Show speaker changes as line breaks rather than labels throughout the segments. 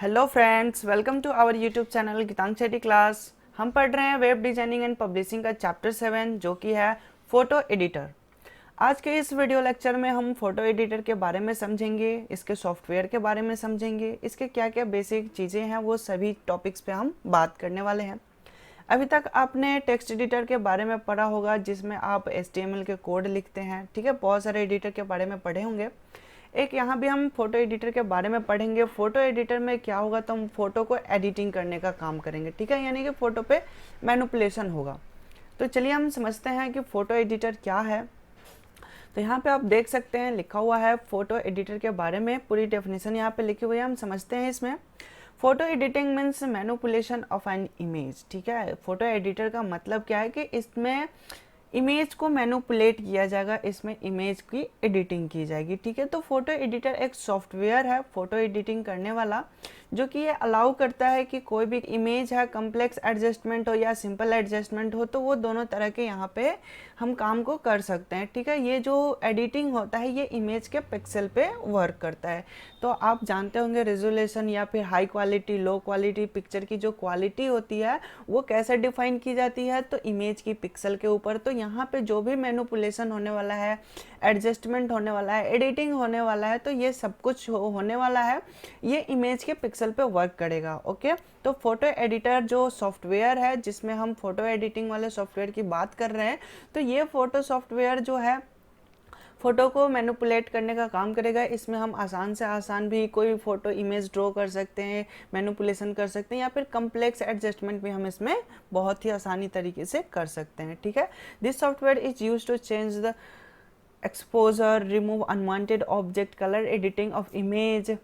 Hello friends, welcome to our YouTube channel Geetang Shetty class. हम पढ़ रहे हैं वेब डिजाइनिंग एंड पब्लिशिंग का चैप्टर 7 जो कि है फ़ोटो एडिटर। आज के इस वीडियो लेक्चर में हम फ़ोटो एडिटर के बारे में समझेंगे, इसके सॉफ्टवेयर के बारे में समझेंगे, इसके क्या क्या बेसिक चीज़ें हैं वो सभी टॉपिक्स पे हम बात करने वाले हैं। अभी तक आपने टेक्स्ट एडिटर के बारे में पढ़ा होगा जिसमें आप HTML के कोड लिखते हैं, ठीक है। बहुत सारे एडिटर के बारे में पढ़े होंगे। एक यहाँ भी हम फोटो एडिटर के बारे में पढ़ेंगे। फोटो एडिटर में क्या होगा, तो हम फोटो को एडिटिंग करने का काम करेंगे, ठीक है, यानी कि फोटो पे मैनिपुलेशन होगा। तो चलिए हम समझते हैं कि फोटो एडिटर क्या है। तो यहाँ पे आप देख सकते हैं लिखा हुआ है फोटो एडिटर के बारे में, पूरी डेफिनेशन यहाँ पे लिखी हुई है, हम समझते हैं इसमें। Photo editing means manipulation of an image, ठीक है। फोटो एडिटर का मतलब क्या है कि इसमें इमेज को मैनिपुलेट किया जाएगा, इसमें इमेज की एडिटिंग की जाएगी, ठीक है। तो फोटो एडिटर एक सॉफ्टवेयर है फोटो एडिटिंग करने वाला, जो कि ये अलाउ करता है कि कोई भी इमेज है, कम्प्लेक्स एडजस्टमेंट हो या सिंपल एडजस्टमेंट हो, तो वो दोनों तरह के यहाँ पे हम काम को कर सकते हैं, ठीक है। ये जो एडिटिंग होता है ये इमेज के पिक्सल पे वर्क करता है। तो आप जानते होंगे रेजोल्यूशन या फिर high quality low quality picture की जो क्वालिटी होती है वो कैसे डिफाइन की जाती है, तो इमेज की पिक्सल के ऊपर। तो यहाँ पे जो भी मैनिपुलेशन होने वाला है, एडजस्टमेंट होने वाला है, एडिटिंग होने वाला है, तो ये सब कुछ होने वाला है, ये इमेज के पिक्सल पे वर्क करेगा, ओके। तो फोटो एडिटर जो सॉफ्टवेयर है जिसमें हम फोटो एडिटिंग वाले सॉफ्टवेयर की बात कर रहे हैं, तो ये फोटो सॉफ्टवेयर जो है फ़ोटो को मैनिपुलेट करने का काम करेगा। इसमें हम आसान से आसान भी कोई फ़ोटो इमेज ड्रॉ कर सकते हैं, मैनिपुलेशन कर सकते हैं, या फिर कम्प्लेक्स एडजस्टमेंट भी हम इसमें बहुत ही आसानी तरीके से कर सकते हैं, ठीक है। This software is use to change the exposure, remove unwanted object, colour editing of image,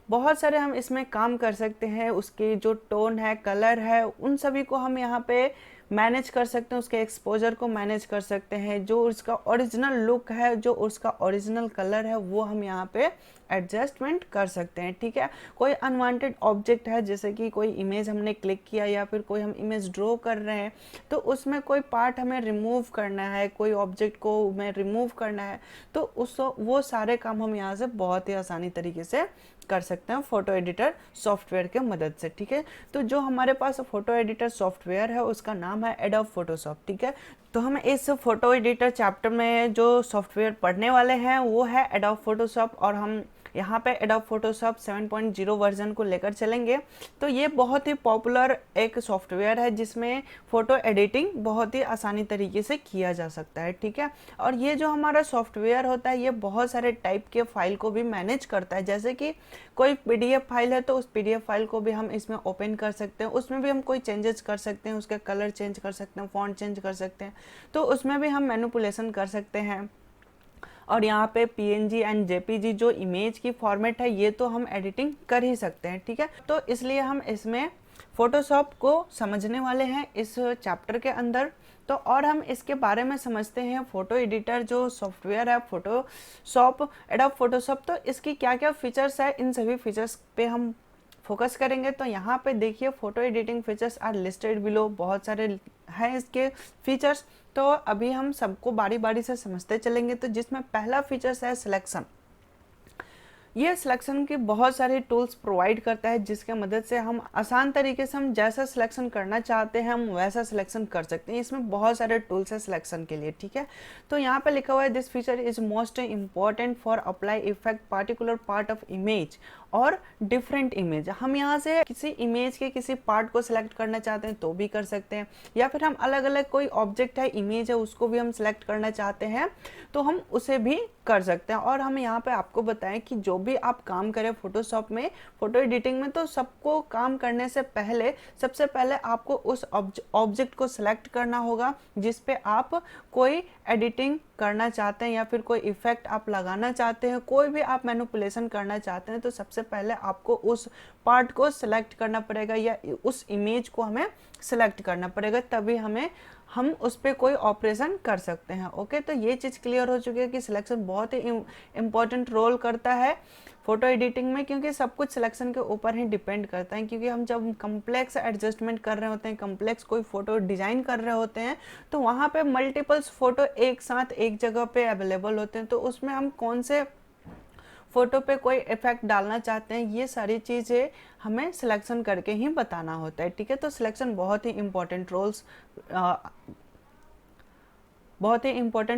बहुत सारे हम इसमें काम कर सकते हैं। उसकी जो टोन है, कलर है, उन सभी को हम यहाँ पे मैनेज कर सकते हैं, उसके एक्सपोजर को मैनेज कर सकते हैं, जो उसका ओरिजिनल लुक है, जो उसका ओरिजिनल कलर है, वो हम यहाँ पे एडजस्टमेंट कर सकते हैं, ठीक है। कोई अनवांटेड ऑब्जेक्ट है, जैसे कि कोई इमेज हमने क्लिक किया या फिर कोई हम इमेज ड्रॉ कर रहे हैं, तो उसमें कोई पार्ट हमें रिमूव करना है, कोई ऑब्जेक्ट को हमें रिमूव करना है, तो वो सारे काम हम यहाँ से बहुत ही आसानी तरीके से कर सकते हैं फोटो एडिटर सॉफ्टवेयर के मदद से, ठीक है। तो जो हमारे पास फोटो एडिटर सॉफ्टवेयर है उसका नाम है एडोब फोटोशॉप, ठीक है। तो हम इस फोटो एडिटर चैप्टर में जो सॉफ्टवेयर पढ़ने वाले हैं वो है एडोब फोटोशॉप, और हम यहाँ पे एडोब फोटोशॉप 7.0 वर्जन को लेकर चलेंगे। तो ये बहुत ही पॉपुलर एक सॉफ्टवेयर है जिसमें फ़ोटो एडिटिंग बहुत ही आसानी तरीके से किया जा सकता है, ठीक है। और ये जो हमारा सॉफ्टवेयर होता है ये बहुत सारे टाइप के फाइल को भी मैनेज करता है, जैसे कि कोई PDF फाइल है तो उस PDF फाइल को भी हम इसमें ओपन कर सकते हैं, उसमें भी हम कोई चेंजेस कर सकते हैं, उसके कलर चेंज कर सकते हैं, फॉन्ट चेंज कर सकते हैं, तो उसमें भी हम मैनिपुलेशन कर सकते हैं। और यहाँ पे PNG एंड JPG जो इमेज की फॉर्मेट है ये तो हम एडिटिंग कर ही सकते हैं, ठीक है। तो इसलिए हम इसमें फोटोशॉप को समझने वाले हैं इस चैप्टर के अंदर। तो और हम इसके बारे में समझते हैं फोटो एडिटर जो सॉफ्टवेयर है फोटोशॉप, एडोब फोटोशॉप, तो इसकी क्या क्या फीचर्स है, इन सभी फीचर्स पे हम फोकस करेंगे। तो यहाँ पे देखिए photo editing features are listed below, बहुत सारे हैं इसके फीचर्स। तो अभी हम सबको बारी बारी से समझते चलेंगे। तो जिसमें पहला फीचर्स है सिलेक्शन। ये सिलेक्शन के बहुत सारे टूल्स प्रोवाइड करता है जिसके मदद से हम आसान तरीके से हम जैसा सिलेक्शन करना चाहते हैं हम वैसा सिलेक्शन कर सकते हैं। इसमें बहुत सारे टूल्स है सिलेक्शन के लिए, ठीक है। तो यहाँ पे लिखा हुआ है this feature is most important for apply effect particular part of image और डिफरेंट इमेज। हम यहाँ से किसी इमेज के किसी पार्ट को सिलेक्ट करना चाहते हैं तो भी कर सकते हैं, या फिर हम अलग अलग कोई ऑब्जेक्ट है, इमेज है, उसको भी हम सिलेक्ट करना चाहते हैं तो हम उसे भी कर सकते हैं। और हम यहाँ पे आपको बताएं कि जो भी आप काम करें फोटोशॉप में, फोटो एडिटिंग में, तो सबको काम करने से पहले सबसे पहले आपको उस ऑब्जेक्ट को सिलेक्ट करना होगा जिस पे आप कोई एडिटिंग करना चाहते हैं या फिर कोई इफेक्ट आप लगाना चाहते हैं, कोई भी आप मैनिपुलेशन करना चाहते हैं। तो सबसे पहले आपको उस पार्ट को सिलेक्ट करना पड़ेगा या उस इमेज को हमें सिलेक्ट करना पड़ेगा, तभी हम उस पर कोई ऑपरेशन कर सकते हैं, ओके। तो ये चीज़ क्लियर हो चुकी है कि सिलेक्शन बहुत ही इम्पोर्टेंट रोल करता है फोटो एडिटिंग में, क्योंकि सब कुछ सिलेक्शन के ऊपर ही डिपेंड करता है। क्योंकि हम जब कम्प्लेक्स एडजस्टमेंट कर रहे होते हैं, कम्प्लेक्स कोई फोटो डिजाइन कर रहे होते हैं, तो वहाँ पे मल्टीपल्स फोटो एक साथ एक जगह पे अवेलेबल होते हैं, तो उसमें हम कौन से फ़ोटो पे कोई इफ़ेक्ट डालना चाहते हैं, ये सारी चीज़ें हमें सिलेक्शन करके ही बताना होता है, ठीक है। तो सिलेक्शन बहुत ही इम्पोर्टेंट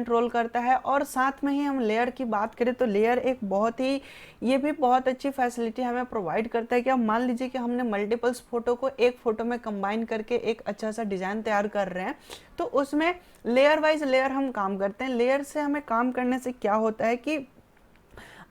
रोल करता है। और साथ में ही हम लेयर की बात करें तो लेयर एक बहुत ही, ये भी बहुत अच्छी फैसिलिटी हमें प्रोवाइड करता है कि अब मान लीजिए कि हमने मल्टीपल्स फ़ोटो को एक फ़ोटो में कंबाइन करके एक अच्छा सा डिज़ाइन तैयार कर रहे हैं, तो उसमें लेयर वाइज लेयर हम काम करते हैं। लेयर से हमें काम करने से क्या होता है कि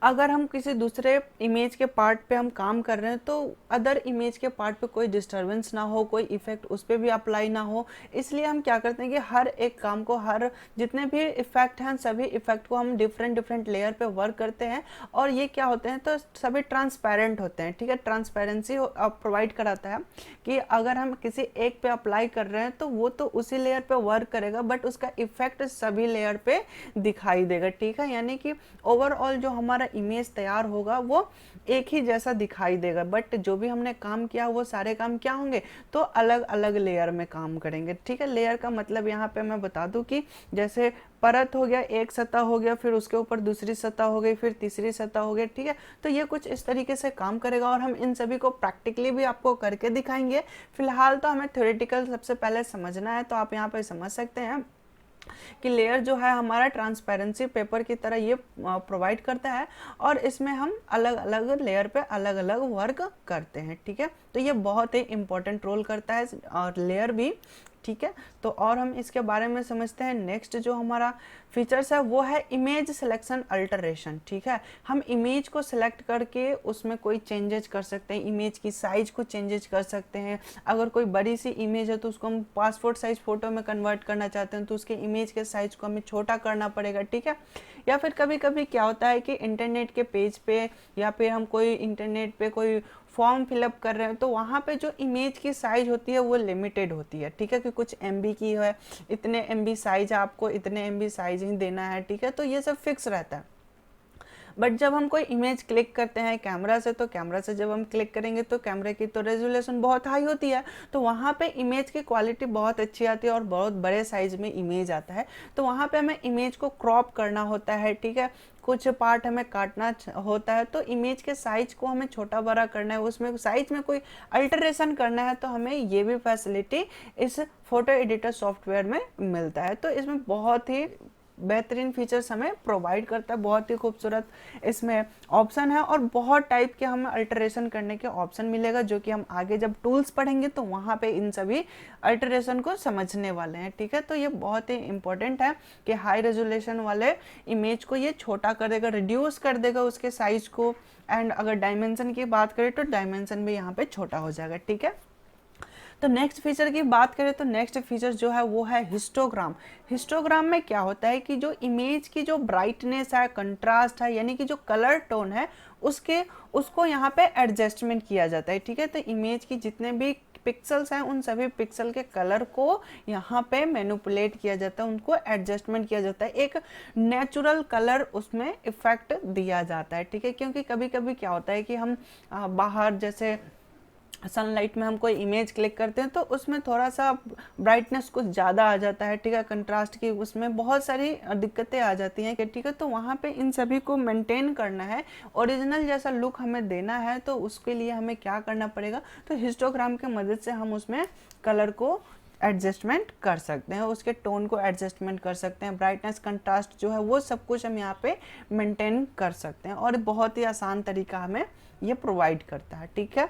अगर हम किसी दूसरे इमेज के पार्ट पे हम काम कर रहे हैं तो अदर इमेज के पार्ट पे कोई डिस्टरबेंस ना हो, कोई इफेक्ट उस पर भी अप्लाई ना हो। इसलिए हम क्या करते हैं कि हर एक काम को, हर जितने भी इफेक्ट हैं सभी इफेक्ट को हम डिफरेंट डिफरेंट लेयर पे वर्क करते हैं। और ये क्या होते हैं तो सभी ट्रांसपेरेंट होते हैं, ठीक है। ट्रांसपेरेंसी प्रोवाइड कराता है कि अगर हम किसी एक पे अप्लाई कर रहे हैं तो वो तो उसी लेयर पे वर्क करेगा, बट उसका इफेक्ट सभी लेयर पे दिखाई देगा, ठीक है। यानी कि ओवरऑल जो हमारा इमेज तैयार होगा वो एक ही जैसा दिखाई देगा, बट जो भी हमने काम किया वो सारे काम क्या होंगे तो अलग अलग लेयर में काम करेंगे, ठीक है। लेयर का मतलब यहाँ पे मैं बता दूं कि जैसे परत हो गया, एक सतह हो गया, फिर उसके ऊपर दूसरी सतह हो गई, फिर तीसरी सतह हो गई, ठीक है। तो ये कुछ इस तरीके से काम करेगा और हम इन सभी को प्रैक्टिकली भी आपको करके दिखाएंगे। फिलहाल तो हमें थ्योरेटिकल सबसे पहले समझना है, तो आप यहाँ पे समझ सकते हैं कि लेयर जो है हमारा ट्रांसपेरेंसी पेपर की तरह ये प्रोवाइड करता है और इसमें हम अलग अलग लेयर पे अलग अलग वर्क करते हैं, ठीक है। तो ये बहुत ही इंपॉर्टेंट रोल करता है और लेयर भी, ठीक है। तो और हम इसके बारे में समझते हैं। नेक्स्ट जो हमारा फीचर्स है वो है इमेज सिलेक्शन अल्टरेशन, ठीक है। हम इमेज को सिलेक्ट करके उसमें कोई चेंजेस कर सकते हैं, इमेज की साइज को चेंजेस कर सकते हैं। अगर कोई बड़ी सी इमेज है तो उसको हम पासपोर्ट साइज फ़ोटो में कन्वर्ट करना चाहते हैं तो उसके इमेज के साइज को हमें छोटा करना पड़ेगा, ठीक है। या फिर कभी कभी क्या होता है कि इंटरनेट के पेज पे या फिर हम कोई इंटरनेट पे कोई फॉर्म फिलअप कर रहे हैं तो वहाँ पे जो इमेज की साइज होती है वो लिमिटेड होती है, ठीक है। कि कुछ MB की है, इतने MB साइज, आपको इतने MB साइज ही देना है, ठीक है। तो ये सब फिक्स रहता है। बट जब हम कोई इमेज क्लिक करते हैं कैमरा से, तो कैमरा से जब हम क्लिक करेंगे तो कैमरे की तो रेजोल्यूशन बहुत हाई होती है, तो वहाँ पे इमेज की क्वालिटी बहुत अच्छी आती है और बहुत बड़े साइज में इमेज आता है। तो वहाँ पे हमें इमेज को क्रॉप करना होता है, ठीक है। कुछ पार्ट हमें काटना होता है, तो इमेज के साइज को हमें छोटा बड़ा करना है, उसमें साइज में कोई अल्टरेशन करना है, तो हमें ये भी फैसिलिटी इस फोटो एडिटर सॉफ्टवेयर में मिलता है। तो इसमें बहुत ही बेहतरीन फीचर्स हमें प्रोवाइड करता है, बहुत ही खूबसूरत इसमें ऑप्शन है और बहुत टाइप के हमें अल्टरेशन करने के ऑप्शन मिलेगा, जो कि हम आगे जब टूल्स पढ़ेंगे तो वहाँ पे इन सभी अल्टरेशन को समझने वाले हैं, ठीक है। तो ये बहुत ही इंपॉर्टेंट है कि हाई रेजोल्यूशन वाले इमेज को ये छोटा कर देगा, रिड्यूस कर देगा उसके साइज को। एंड अगर डायमेंशन की बात करें तो डायमेंशन भी यहाँ पे छोटा हो जाएगा, ठीक है। तो नेक्स्ट फीचर की बात करें तो नेक्स्ट फीचर जो है वो है हिस्टोग्राम। हिस्टोग्राम में क्या होता है कि जो इमेज की जो ब्राइटनेस है, कंट्रास्ट है, यानी कि जो कलर टोन है उसको यहाँ पे एडजस्टमेंट किया जाता है, ठीक है। तो इमेज की जितने भी पिक्सल्स हैं उन सभी पिक्सल के कलर को यहाँ पे मैनिपुलेट किया जाता है, उनको एडजस्टमेंट किया जाता है, एक नेचुरल कलर उसमें इफेक्ट दिया जाता है, ठीक है। क्योंकि कभी कभी क्या होता है कि हम बाहर जैसे सनलाइट में हम कोई इमेज क्लिक करते हैं तो उसमें थोड़ा सा ब्राइटनेस कुछ ज़्यादा आ जाता है, ठीक है। कंट्रास्ट की उसमें बहुत सारी दिक्कतें आ जाती हैं, ठीक है। तो वहाँ पे इन सभी को मेंटेन करना है, ओरिजिनल जैसा लुक हमें देना है, तो उसके लिए हमें क्या करना पड़ेगा, तो हिस्टोग्राम की मदद से हम उसमें कलर को एडजस्टमेंट कर सकते हैं, उसके टोन को एडजस्टमेंट कर सकते हैं, ब्राइटनेस कंट्रास्ट जो है वो सब कुछ हम यहाँ पे मेंटेन कर सकते हैं और बहुत ही आसान तरीका हमें ये प्रोवाइड करता है, ठीक है।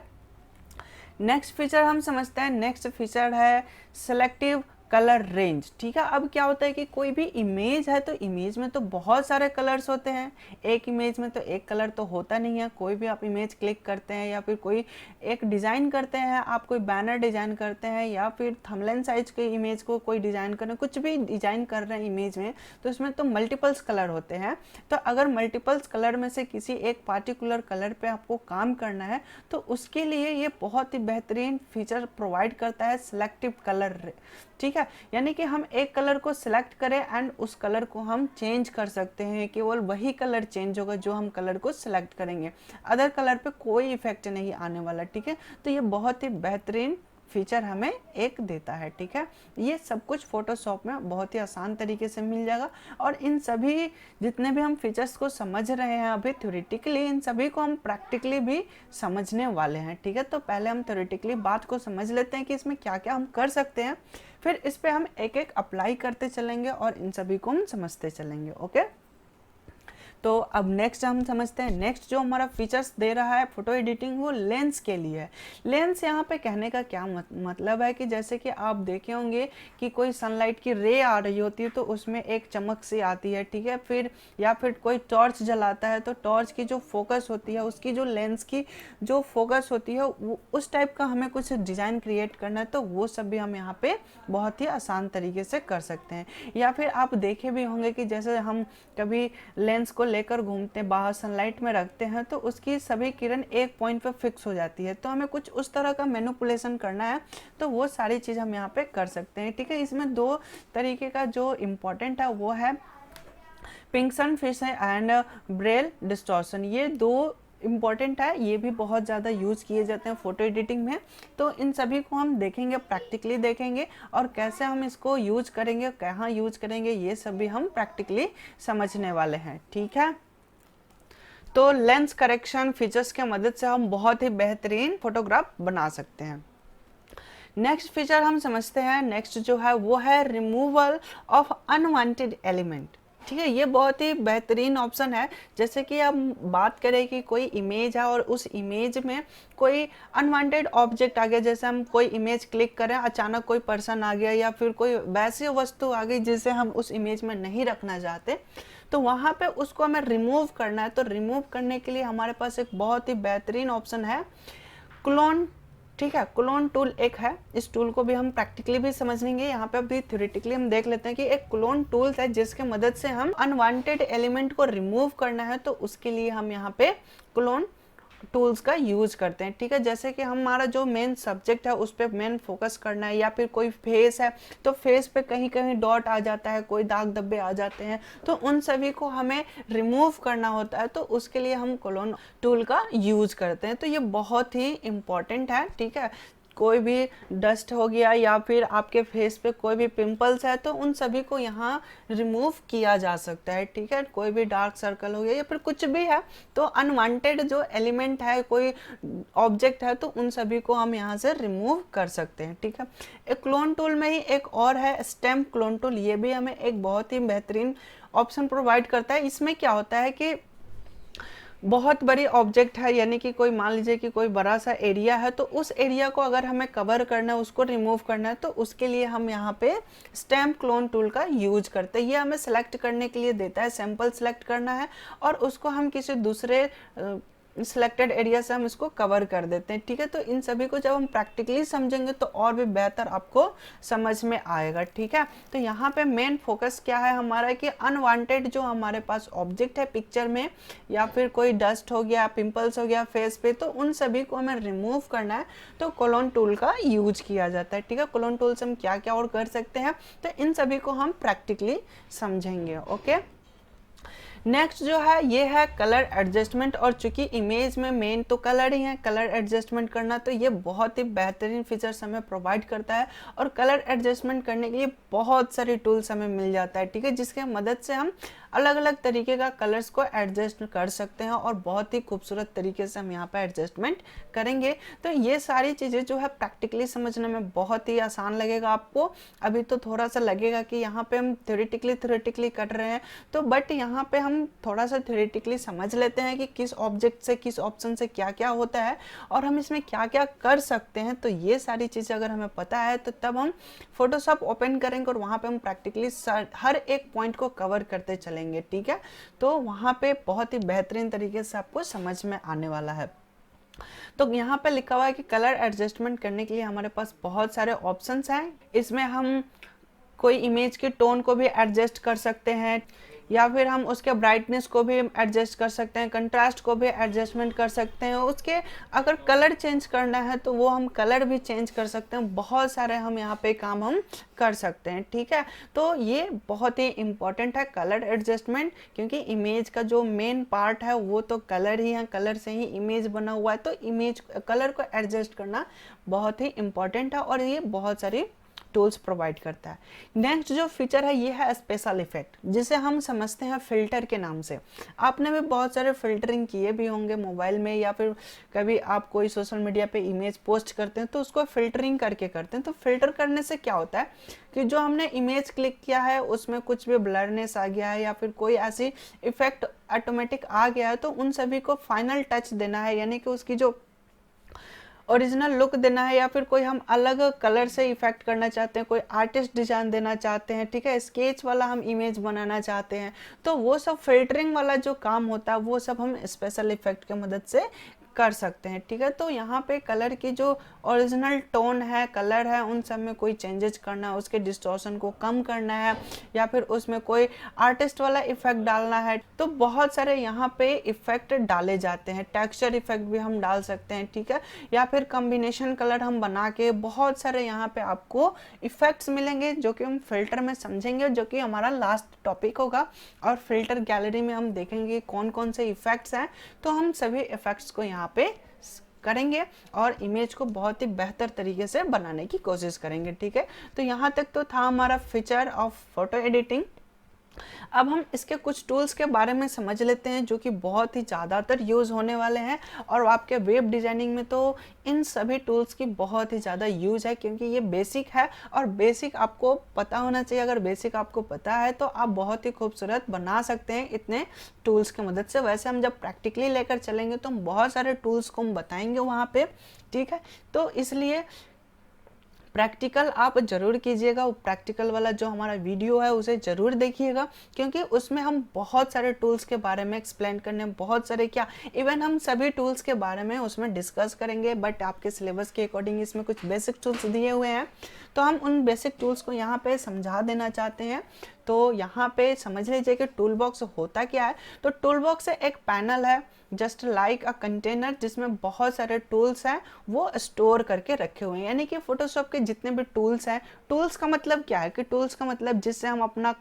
नेक्स्ट फीचर हम समझते हैं। नेक्स्ट फीचर है सेलेक्टिव कलर रेंज, ठीक है। अब क्या होता है कि कोई भी इमेज है तो इमेज में तो बहुत सारे कलर्स होते हैं, एक इमेज में तो एक कलर तो होता नहीं है। कोई भी आप इमेज क्लिक करते हैं या फिर कोई एक डिज़ाइन करते हैं, आप कोई बैनर डिज़ाइन करते हैं या फिर थंबनेल साइज के इमेज को कोई डिज़ाइन कर रहे हैं, कुछ भी डिज़ाइन कर रहे हैं इमेज में, तो इसमें तो मल्टीपल्स कलर होते हैं। तो अगर मल्टीपल्स कलर में से किसी एक पार्टिकुलर कलर पर आपको काम करना है तो उसके लिए ये बहुत ही बेहतरीन फीचर प्रोवाइड करता है सेलेक्टिव कलर, ठीक है। यानी कि हम एक कलर को सिलेक्ट करें एंड उस कलर को हम चेंज कर सकते हैं, केवल वही कलर चेंज होगा जो हम कलर को सिलेक्ट करेंगे, अदर कलर पे कोई इफेक्ट नहीं आने वाला, ठीक है। तो ये बहुत ही बेहतरीन फीचर हमें एक देता है। ठीक है, ये सब कुछ फोटोशॉप में बहुत ही आसान तरीके से मिल जाएगा। और इन सभी जितने भी हम फीचर्स को समझ रहे हैं अभी थ्योरेटिकली, इन सभी को हम प्रैक्टिकली भी समझने वाले हैं। ठीक है, तो पहले हम थ्योरेटिकली बात को समझ लेते हैं कि इसमें क्या क्या हम कर सकते हैं, फिर इस पे हम एक एक अप्लाई करते चलेंगे और इन सभी को हम समझते चलेंगे। ओके, तो अब नेक्स्ट हम समझते हैं। नेक्स्ट जो हमारा फीचर्स दे रहा है फोटो एडिटिंग, वो लेंस के लिए है। लेंस यहाँ पे कहने का क्या मतलब है कि जैसे कि आप देखे होंगे कि कोई सनलाइट की रे आ रही होती है तो उसमें एक चमक सी आती है। ठीक है, फिर या फिर कोई टॉर्च जलाता है तो टॉर्च की जो फोकस होती है, उसकी जो लेंस की जो फोकस होती है, वो उस टाइप का हमें कुछ डिज़ाइन क्रिएट करना है, तो वो सब भी हम यहाँ पे बहुत ही आसान तरीके से कर सकते हैं। या फिर आप देखे भी होंगे कि जैसे हम कभी लेंस को लेकर घूमते हैं, बाहर सनलाइट में रखते हैं तो उसकी सभी किरण एक पॉइंट पे फिक्स हो जाती है, तो हमें कुछ उस तरह का मैनिपुलेशन करना है तो वो सारी चीज़ हम यहाँ पे कर सकते हैं। ठीक है, इसमें दो तरीके का जो इम्पोर्टेंट है वो है पिंक्सन फिश एंड ब्रेल डिस्टॉर्शन। ये दो इम्पॉर्टेंट है, ये भी बहुत ज़्यादा यूज़ किए जाते हैं फोटो एडिटिंग में। तो इन सभी को हम देखेंगे, प्रैक्टिकली देखेंगे और कैसे हम इसको यूज करेंगे, कहाँ यूज करेंगे, ये सब भी हम प्रैक्टिकली समझने वाले हैं। ठीक है, तो लेंस करेक्शन फीचर्स के मदद से हम बहुत ही बेहतरीन फोटोग्राफ बना सकते हैं। नेक्स्ट फीचर हम समझते हैं। नेक्स्ट जो है वो है रिमूवल ऑफ अनवांटेड एलिमेंट। ठीक है, ये बहुत ही बेहतरीन ऑप्शन है। जैसे कि हम बात करें कि कोई इमेज है और उस इमेज में कोई अनवांटेड ऑब्जेक्ट आ गया, जैसे हम कोई इमेज क्लिक करें, अचानक कोई पर्सन आ गया या फिर कोई वैसी वस्तु आ गई जिसे हम उस इमेज में नहीं रखना चाहते, तो वहाँ पे उसको हमें रिमूव करना है। तो रिमूव करने के लिए हमारे पास एक बहुत ही बेहतरीन ऑप्शन है, क्लोन। ठीक है, क्लोन टूल एक है, इस टूल को भी हम प्रैक्टिकली भी समझ लेंगे। यहाँ पे अभी थ्योरेटिकली हम देख लेते हैं कि एक क्लोन टूल है जिसके मदद से हम अनवांटेड एलिमेंट को रिमूव करना है, तो उसके लिए हम यहाँ पे क्लोन टूल्स का यूज करते हैं। ठीक है, जैसे कि हमारा जो मेन सब्जेक्ट है उस पर मेन फोकस करना है, या फिर कोई फेस है तो फेस पे कहीं कहीं डॉट आ जाता है, कोई दाग धब्बे आ जाते हैं, तो उन सभी को हमें रिमूव करना होता है, तो उसके लिए हम क्लोन टूल का यूज करते हैं। तो ये बहुत ही इम्पॉर्टेंट है। ठीक है, कोई भी डस्ट हो गया या फिर आपके फेस पे कोई भी पिंपल्स है तो उन सभी को यहाँ रिमूव किया जा सकता है। ठीक है, कोई भी डार्क सर्कल हो गया या फिर कुछ भी है, तो अनवांटेड जो एलिमेंट है, कोई ऑब्जेक्ट है, तो उन सभी को हम यहाँ से रिमूव कर सकते हैं। ठीक है, एक क्लोन टूल में ही एक और है स्टैम्प क्लोन टूल। ये भी हमें एक बहुत ही बेहतरीन ऑप्शन प्रोवाइड करता है। इसमें क्या होता है कि बहुत बड़ी ऑब्जेक्ट है, यानी कि कोई मान लीजिए कि कोई बड़ा सा एरिया है, तो उस एरिया को अगर हमें कवर करना है, उसको रिमूव करना है, तो उसके लिए हम यहाँ पे स्टैम्प क्लोन टूल का यूज करते हैं। ये हमें सेलेक्ट करने के लिए देता है, सैंपल सेलेक्ट करना है और उसको हम किसी दूसरे सिलेक्टेड एरिया से हम इसको कवर कर देते हैं। ठीक है, तो इन सभी को जब हम प्रैक्टिकली समझेंगे तो और भी बेहतर आपको समझ में आएगा। ठीक है, तो यहाँ पे मेन फोकस क्या है हमारा कि अनवांटेड जो हमारे पास ऑब्जेक्ट है पिक्चर में, या फिर कोई डस्ट हो गया, पिंपल्स हो गया फेस पे, तो उन सभी को हमें रिमूव करना है, तो क्लोन टूल का यूज किया जाता है। ठीक है, क्लोन टूल से हम क्या क्या और कर सकते हैं, तो इन सभी को हम प्रैक्टिकली समझेंगे। ओके, नेक्स्ट जो है ये है कलर एडजस्टमेंट। और चूंकि इमेज में मेन तो कलर ही है, कलर एडजस्टमेंट करना, तो ये बहुत ही बेहतरीन फीचर्स हमें प्रोवाइड करता है। और कलर एडजस्टमेंट करने के लिए बहुत सारी टूल्स हमें मिल जाता है। ठीक है, जिसके मदद से हम अलग अलग तरीके का कलर्स को एडजस्ट कर सकते हैं और बहुत ही खूबसूरत तरीके से हम यहाँ पे एडजस्टमेंट करेंगे। तो ये सारी चीज़ें जो है प्रैक्टिकली समझने में बहुत ही आसान लगेगा आपको। अभी तो थोड़ा सा लगेगा कि यहाँ पे हम थ्योरेटिकली कर रहे हैं, तो बट यहाँ पे हम थोड़ा सा थ्योरेटिकली समझ लेते हैं कि किस ऑब्जेक्ट से, किस ऑप्शन से क्या क्या होता है और हम इसमें क्या क्या कर सकते हैं। तो ये सारी चीज़ें अगर हमें पता है तो तब हम फोटोशॉप ओपन करेंगे और वहाँ पे हम प्रैक्टिकली हर एक पॉइंट को कवर करते चलेंगे। ठीक है, तो वहाँ पे बहुत ही बेहतरीन तरीके से आपको समझ में आने वाला है। तो यहाँ पे लिखा हुआ है कि कलर एडजस्टमेंट करने के लिए हमारे पास बहुत सारे ऑप्शंस हैं। इसमें हम कोई इमेज के टोन को भी एडजस्ट कर सकते हैं, या फिर हम उसके ब्राइटनेस को भी एडजस्ट कर सकते हैं, कंट्रास्ट को भी एडजस्टमेंट कर सकते हैं, उसके अगर कलर चेंज करना है तो वो हम कलर भी चेंज कर सकते हैं। बहुत सारे हम यहाँ पे काम हम कर सकते हैं, ठीक है। तो ये बहुत ही इम्पॉर्टेंट है कलर एडजस्टमेंट, क्योंकि इमेज का जो मेन पार्ट है वो तो कलर ही है, कलर से ही इमेज बना हुआ है। तो इमेज कलर को एडजस्ट करना बहुत ही इम्पॉर्टेंट है और ये बहुत सारी टूल्स प्रोवाइड करता है। नेक्स्ट जो फीचर है ये है स्पेशल इफेक्ट, जिसे हम समझते हैं फिल्टर के नाम से। आपने भी बहुत सारे फिल्टरिंग किए भी होंगे मोबाइल में, या फिर कभी आप कोई सोशल मीडिया पे इमेज पोस्ट करते हैं तो उसको फिल्टरिंग करके करते हैं। तो फिल्टर करने से क्या होता है कि जो हमने इमेज क्लिक किया है उसमें कुछ भी ब्लरनेस आ गया है या फिर कोई ऐसी इफेक्ट ऑटोमेटिक आ गया है, तो उन सभी को फाइनल टच देना है, यानी कि उसकी जो ओरिजिनल लुक देना है, या फिर कोई हम अलग कलर से इफेक्ट करना चाहते हैं, कोई आर्टिस्ट डिजाइन देना चाहते हैं, ठीक है, स्केच वाला हम इमेज बनाना चाहते हैं, तो वो सब फिल्टरिंग वाला जो काम होता है वो सब हम स्पेशल इफेक्ट की मदद से कर सकते हैं, ठीक है। तो यहाँ पे कलर की जो ओरिजिनल टोन है, कलर है, उन सब में कोई चेंजेस करना है, उसके डिस्टॉर्शन को कम करना है, या फिर उसमें कोई आर्टिस्ट वाला इफेक्ट डालना है, तो बहुत सारे यहाँ पे इफेक्ट डाले जाते हैं। टेक्सचर इफेक्ट भी हम डाल सकते हैं, ठीक है, या फिर कॉम्बिनेशन कलर हम बना के बहुत सारे यहाँ पे आपको इफेक्ट्स मिलेंगे जो कि हम फिल्टर में समझेंगे, जो कि हमारा लास्ट टॉपिक होगा। और फिल्टर गैलरी में हम देखेंगे कौन कौन से इफेक्ट्स हैं, तो हम सभी इफेक्ट्स को यहाँ पे करेंगे और इमेज को बहुत ही बेहतर तरीके से बनाने की कोशिश करेंगे, ठीक है। तो यहाँ तक तो था हमारा फीचर ऑफ फोटो एडिटिंग। अब हम इसके कुछ टूल्स के बारे में समझ लेते हैं जो कि बहुत ही ज़्यादातर यूज़ होने वाले हैं, और आपके वेब डिज़ाइनिंग में तो इन सभी टूल्स की बहुत ही ज़्यादा यूज़ है, क्योंकि ये बेसिक है और बेसिक आपको पता होना चाहिए। अगर बेसिक आपको पता है तो आप बहुत ही खूबसूरत बना सकते हैं इतने टूल्स की मदद से। वैसे हम जब प्रैक्टिकली लेकर चलेंगे तो हम बहुत सारे टूल्स को हम बताएंगे वहाँ पे, ठीक है। तो इसलिए प्रैक्टिकल आप जरूर कीजिएगा, वो प्रैक्टिकल वाला जो हमारा वीडियो है उसे ज़रूर देखिएगा, क्योंकि उसमें हम बहुत सारे टूल्स के बारे में एक्सप्लेन करने, बहुत सारे क्या, इवन हम सभी टूल्स के बारे में उसमें डिस्कस करेंगे। बट आपके सिलेबस के अकॉर्डिंग इसमें कुछ बेसिक टूल्स दिए हुए हैं, तो हम उन बेसिक टूल्स को यहाँ पे समझा देना चाहते हैं। तो यहाँ पे समझ लीजिए कि टूल बॉक्स होता क्या है। तो टूल बॉक्स एक पैनल है, जस्ट लाइक अ कंटेनर, जिसमें बहुत सारे टूल्स हैं वो स्टोर करके रखे हुए हैं। यानी कि फोटोशॉप के जितने भी टूल्स हैं, टूल्स का मतलब क्या है कि टूल्स का मतलब जिससे हम अपना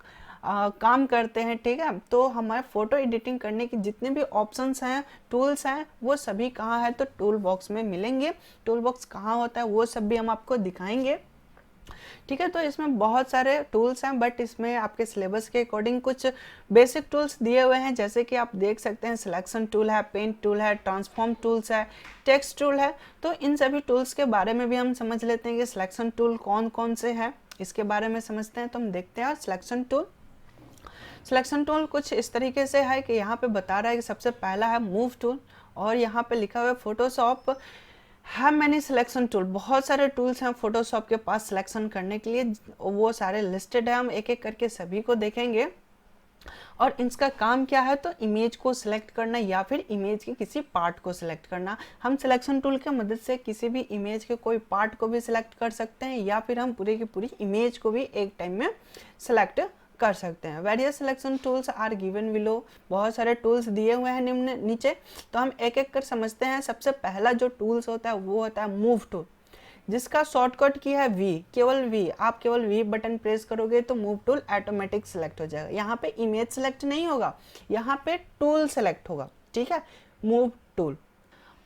काम करते हैं, ठीक है। तो हमारे फोटो एडिटिंग करने की जितने भी ऑप्शंस हैं, टूल्स हैं, वो सभी कहाँ है, तो टूल बॉक्स में मिलेंगे। टूल बॉक्स कहाँ होता है वो सब भी हम आपको दिखाएंगे, ठीक है। तो इसमें बहुत सारे टूल्स हैं, बट इसमें आपके सिलेबस के अकॉर्डिंग कुछ बेसिक टूल्स दिए हुए हैं, जैसे कि आप देख सकते हैं सिलेक्शन टूल है, पेंट टूल है, ट्रांसफॉर्म टूल्स है, टेक्स्ट टूल है। तो इन सभी टूल्स के बारे में भी हम समझ लेते हैं कि सिलेक्शन टूल कौन कौन से हैं, इसके बारे में समझते हैं। तो हम देखते हैं सिलेक्शन टूल कुछ इस तरीके से है कि यहाँ पे बता रहा है कि सबसे पहला है मूव टूल, और यहाँ पे लिखा हुआ है फोटोशॉप है मैनी सिलेक्शन टूल। बहुत सारे टूल्स हैं फोटोशॉप के पास सिलेक्शन करने के लिए, वो सारे लिस्टेड है, हम एक एक करके सभी को देखेंगे। और इनका काम क्या है, तो इमेज को सिलेक्ट करना या फिर इमेज के किसी पार्ट को सिलेक्ट करना। हम सिलेक्शन टूल की मदद से किसी भी इमेज के कोई पार्ट को भी सिलेक्ट कर सकते हैं, या फिर हम पूरी की पूरी इमेज को भी एक टाइम में सिलेक्ट कर सकते हैं। Various selection tools are given below, बहुत सारे टूल्स दिए हुए हैं निम्न नीचे। तो हम एक एक कर समझते हैं। सबसे पहला जो टूल्स होता है वो होता है मूव टूल, जिसका शॉर्टकट की है वी, केवल वी। आप केवल वी बटन प्रेस करोगे तो मूव टूल ऑटोमेटिक सिलेक्ट हो जाएगा। यहाँ पे इमेज सिलेक्ट नहीं होगा, यहाँ पे टूल सिलेक्ट होगा, ठीक है, मूव टूल।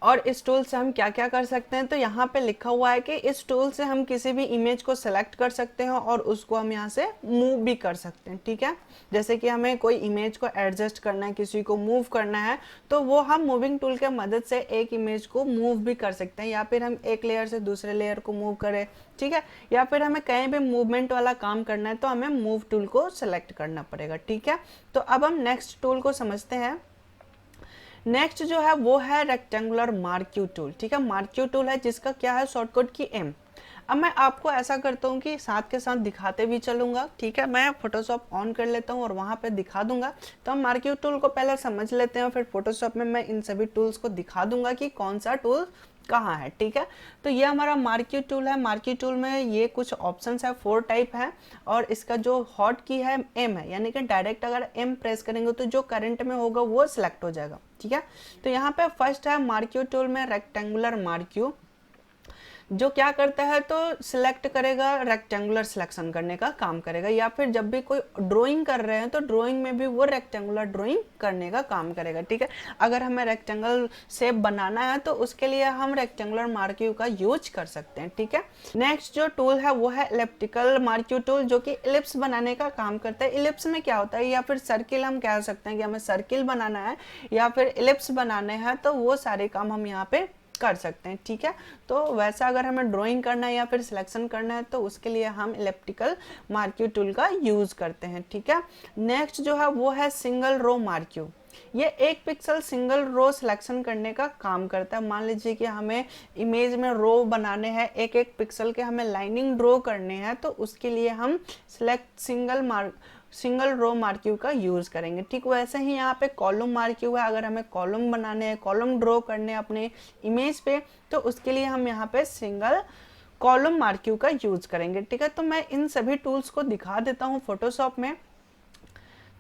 और इस टूल से हम क्या क्या कर सकते हैं, तो यहाँ पे लिखा हुआ है कि इस टूल से हम किसी भी इमेज को सेलेक्ट कर सकते हैं और उसको हम यहाँ से मूव भी कर सकते हैं, ठीक है। जैसे कि हमें कोई इमेज को एडजस्ट करना है, किसी को मूव करना है, तो वो हम मूविंग टूल के मदद से एक इमेज को मूव भी कर सकते हैं, या फिर हम एक लेयर से दूसरे लेयर को मूव करें, ठीक है। या फिर हमें कहीं भी मूवमेंट वाला काम करना है तो हमें मूव टूल को सेलेक्ट करना पड़ेगा, ठीक है। तो अब हम नेक्स्ट टूल को समझते हैं। नेक्स्ट जो है वो है रेक्टेंगुलर मार्क्यू टूल, ठीक है। मार्क्यू टूल है जिसका क्या है शॉर्टकट की एम। अब मैं आपको ऐसा करता हूँ कि साथ के साथ दिखाते भी चलूँगा, ठीक है। मैं फोटोशॉप ऑन कर लेता हूँ और वहाँ पे दिखा दूंगा। तो हम मार्क्यू टूल को पहले समझ लेते हैं, फिर फोटोशॉप में मैं इन सभी टूल्स को दिखा दूंगा कि कौन सा टूल कहाँ है, ठीक है। तो ये हमारा मार्क्यू टूल है। मार्क्यू टूल में ये कुछ ऑप्शंस है, 4 टाइप है, और इसका जो हॉट की है एम है, यानी कि डायरेक्ट अगर एम प्रेस करेंगे तो जो करंट में होगा वो सिलेक्ट हो जाएगा, ठीक है। तो यहाँ पे फर्स्ट है मार्क्यू टूल में रेक्टेंगुलर मार्क्यू, जो क्या करता है तो सिलेक्ट करेगा, रेक्टेंगुलर सिलेक्शन करने का काम करेगा, या फिर जब भी कोई ड्राइंग कर रहे हैं तो ड्राइंग में भी वो रेक्टेंगुलर ड्राइंग करने का काम करेगा, ठीक है। अगर हमें रेक्टेंगल शेप बनाना है तो उसके लिए हम रेक्टेंगुलर मार्क्यू का यूज कर सकते हैं, ठीक है। नेक्स्ट जो टूल है वो है इलिप्टिकल मार्क्यू टूल, जो कि इलिप्स बनाने का काम करता है। इलिप्स में क्या होता है, या फिर सर्किल हम कह सकते हैं कि हमें सर्किल बनाना है या फिर इलिप्स बनाने हैं, तो वो सारे काम हम यहाँ पे कर सकते हैं, ठीक है। तो वैसा अगर हमें ड्राइंग करना है या फिर सिलेक्शन करना है तो उसके लिए हम इलिप्टिकल मार्क्यू टूल का यूज करते हैं, ठीक है। नेक्स्ट जो है वो है सिंगल रो मार्क्यू। ये 1 पिक्सल सिंगल रो सिलेक्शन करने का काम करता है। मान लीजिए कि हमें इमेज में रो बनाने हैं, 1 पिक्सल के हमें लाइनिंग ड्रॉ करने हैं, तो उसके लिए हम सिंगल रो मार्क्यू का यूज करेंगे, ठीक। वैसे ही यहाँ पे कॉलम मार्क्यू है। अगर हमें कॉलम बनाने हैं, कॉलम ड्रॉ करने हैं अपने इमेज पे, तो उसके लिए हम यहाँ पे सिंगल कॉलम मार्क्यू का यूज करेंगे, ठीक है। तो मैं इन सभी टूल्स को दिखा देता हूँ फोटोशॉप में।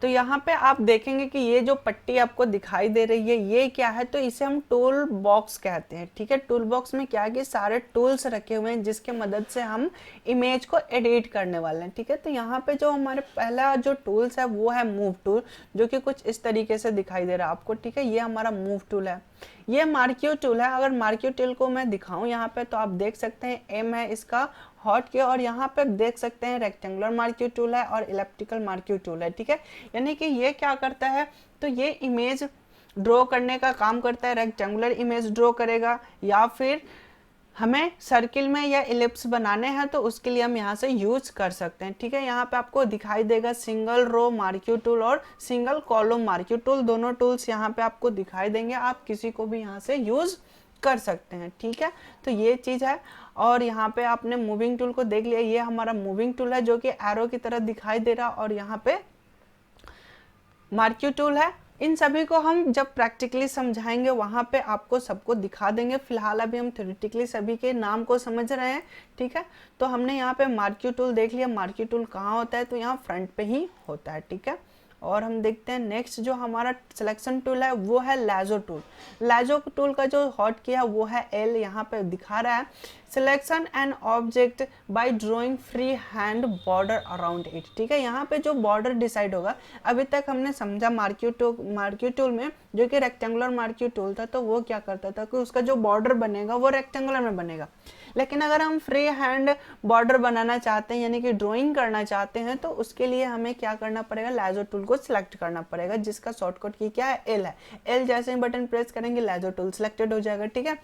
तो यहाँ पे आप देखेंगे कि ये जो पट्टी आपको दिखाई दे रही है ये क्या है, तो इसे हम टूल बॉक्स कहते हैं, ठीक है। टूल बॉक्स में क्या है कि सारे टूल्स रखे हुए हैं जिसके मदद से हम इमेज को एडिट करने वाले हैं, ठीक है। तो यहाँ पे जो हमारे पहला जो टूल्स है वो है मूव टूल, जो कि कुछ इस तरीके से दिखाई दे रहा है आपको, ठीक है। ये हमारा मूव टूल है। ये मार्क्यू टूल है। अगर मार्क्यू टूल को मैं दिखाऊं यहाँ पे तो आप देख सकते हैं एम है इसका हॉट के, और यहाँ पे देख सकते हैं रेक्टेंगुलर मार्क्यू टूल है और इलिप्टिकल मार्क्यू टूल है, ठीक है। यानी कि ये क्या करता है, तो ये इमेज ड्रॉ करने का काम करता है, रेक्टेंगुलर इमेज ड्रॉ करेगा, या फिर हमें सर्किल में या इलिप्स बनाने हैं तो उसके लिए हम यहाँ से यूज कर सकते हैं, ठीक है। यहाँ पे आपको दिखाई देगा सिंगल रो मार्क्यू टूल और सिंगल कॉलम मार्क्यू टूल, दोनों टूल्स यहाँ पे आपको दिखाई देंगे। आप किसी को भी यहाँ से यूज कर सकते हैं, ठीक है। तो ये चीज है। और यहाँ पे आपने मूविंग टूल को देख लिया, ये हमारा मूविंग टूल है जो कि एरो की तरह दिखाई दे रहा, और यहाँ पे मार्क्यू टूल है। इन सभी को हम जब प्रैक्टिकली समझाएंगे वहां पे आपको सबको दिखा देंगे। फिलहाल अभी हम थ्योरेटिकली सभी के नाम को समझ रहे हैं, ठीक है। तो हमने यहाँ पे मार्क्यू टूल देख लिया। मार्क्यू टूल कहाँ होता है, तो यहाँ फ्रंट पे ही होता है, ठीक है। और हम देखते हैं नेक्स्ट जो हमारा सिलेक्शन टूल है वो है लाजो टूल। लाजो टूल का जो हॉट किया वो है एल, यहाँ पे दिखा रहा है selection N object by drawing free hand border around it, ठीक है। यहाँ पे जो बॉर्डर डिसाइड होगा, अभी तक हमने समझा मार्क्यू टूल में जो कि रेक्टेंगुलर मार्क्यू टूल था, तो वो क्या करता था कि उसका जो बॉर्डर बनेगा वो रेक्टेंगुलर में बनेगा। लेकिन अगर हम फ्री हैंड बॉर्डर बनाना चाहते हैं यानी कि ड्राइंग करना चाहते हैं, तो उसके लिए हमें क्या करना पड़ेगा, लाजो टूल को सिलेक्ट करना पड़ेगा, जिसका शॉर्टकट की क्या है, एल है। एल जैसे ही बटन प्रेस करेंगे लाजो टूल सिलेक्टेड हो जाएगा, ठीक है।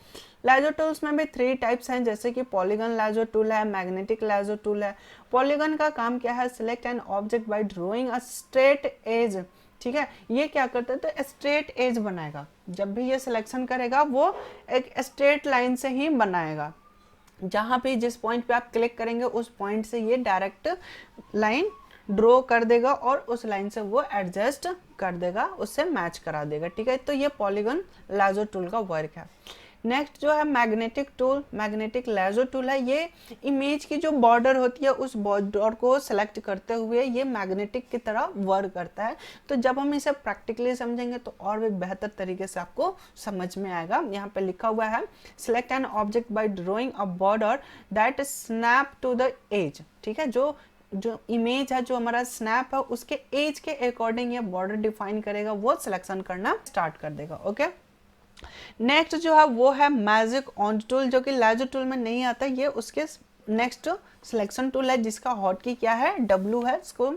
लाजो टूल्स में भी 3 टाइप्स हैं, जैसे कि पॉलीगन लाजो टूल है, मैग्नेटिक लाजो टूल है। पॉलीगन का काम क्या है, select an object by drawing a straight edge, ठीक है। ये क्या करता है, तो स्ट्रेट एज बनाएगा। जब भी ये सिलेक्शन करेगा वो एक स्ट्रेट लाइन से ही बनाएगा। जहाँ पे जिस पॉइंट पे आप क्लिक करेंगे उस पॉइंट से ये डायरेक्ट लाइन ड्रॉ कर देगा और उस लाइन से वो एडजस्ट कर देगा, उससे मैच करा देगा, ठीक है। तो ये पॉलीगन लाजो टूल का वर्क है। नेक्स्ट जो है magnetic tool, magnetic lasso tool है। ये इमेज की जो बॉर्डर होती है उस बॉर्डर को सेलेक्ट करते हुए ये मैग्नेटिक की तरह वर्क करता है। तो जब हम इसे प्रैक्टिकली समझेंगे तो और भी बेहतर तरीके से आपको समझ में आएगा। यहाँ पे लिखा हुआ है select an object by drawing a border that snap to the edge, ठीक है। जो इमेज है, जो हमारा स्नैप है, उसके एज के अकॉर्डिंग ये बॉर्डर डिफाइन करेगा, वो सिलेक्शन करना स्टार्ट कर देगा, ओके। नेक्स्ट जो है वो है मैजिक ऑन टूल, जो कि लाजो टूल में नहीं आता, ये उसके नेक्स्ट सिलेक्शन टूल है, जिसका हॉट की क्या है, डब्ल्यू है। इसको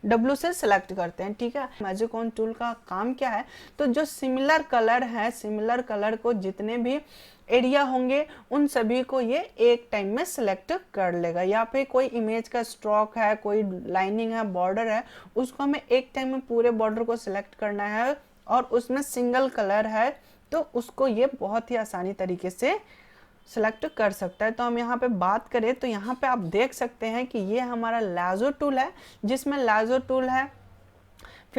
डब्ल्यू से सिलेक्ट करते हैं, ठीक है। मैजिक ऑन टूल का काम क्या है, तो जो सिमिलर कलर है, सिमिलर कलर को जितने भी एरिया होंगे उन सभी को ये एक टाइम में सिलेक्ट कर लेगा। या फिर कोई इमेज का स्ट्रोक है, कोई लाइनिंग है, बॉर्डर है, उसको हमें एक टाइम में पूरे बॉर्डर को सिलेक्ट करना है और उसमें सिंगल कलर है, तो उसको ये बहुत ही आसानी तरीके से सिलेक्ट कर सकता है। तो हम यहाँ पे बात करें तो यहाँ पे आप देख सकते हैं कि ये हमारा लाजो टूल है, जिसमें लाजो टूल है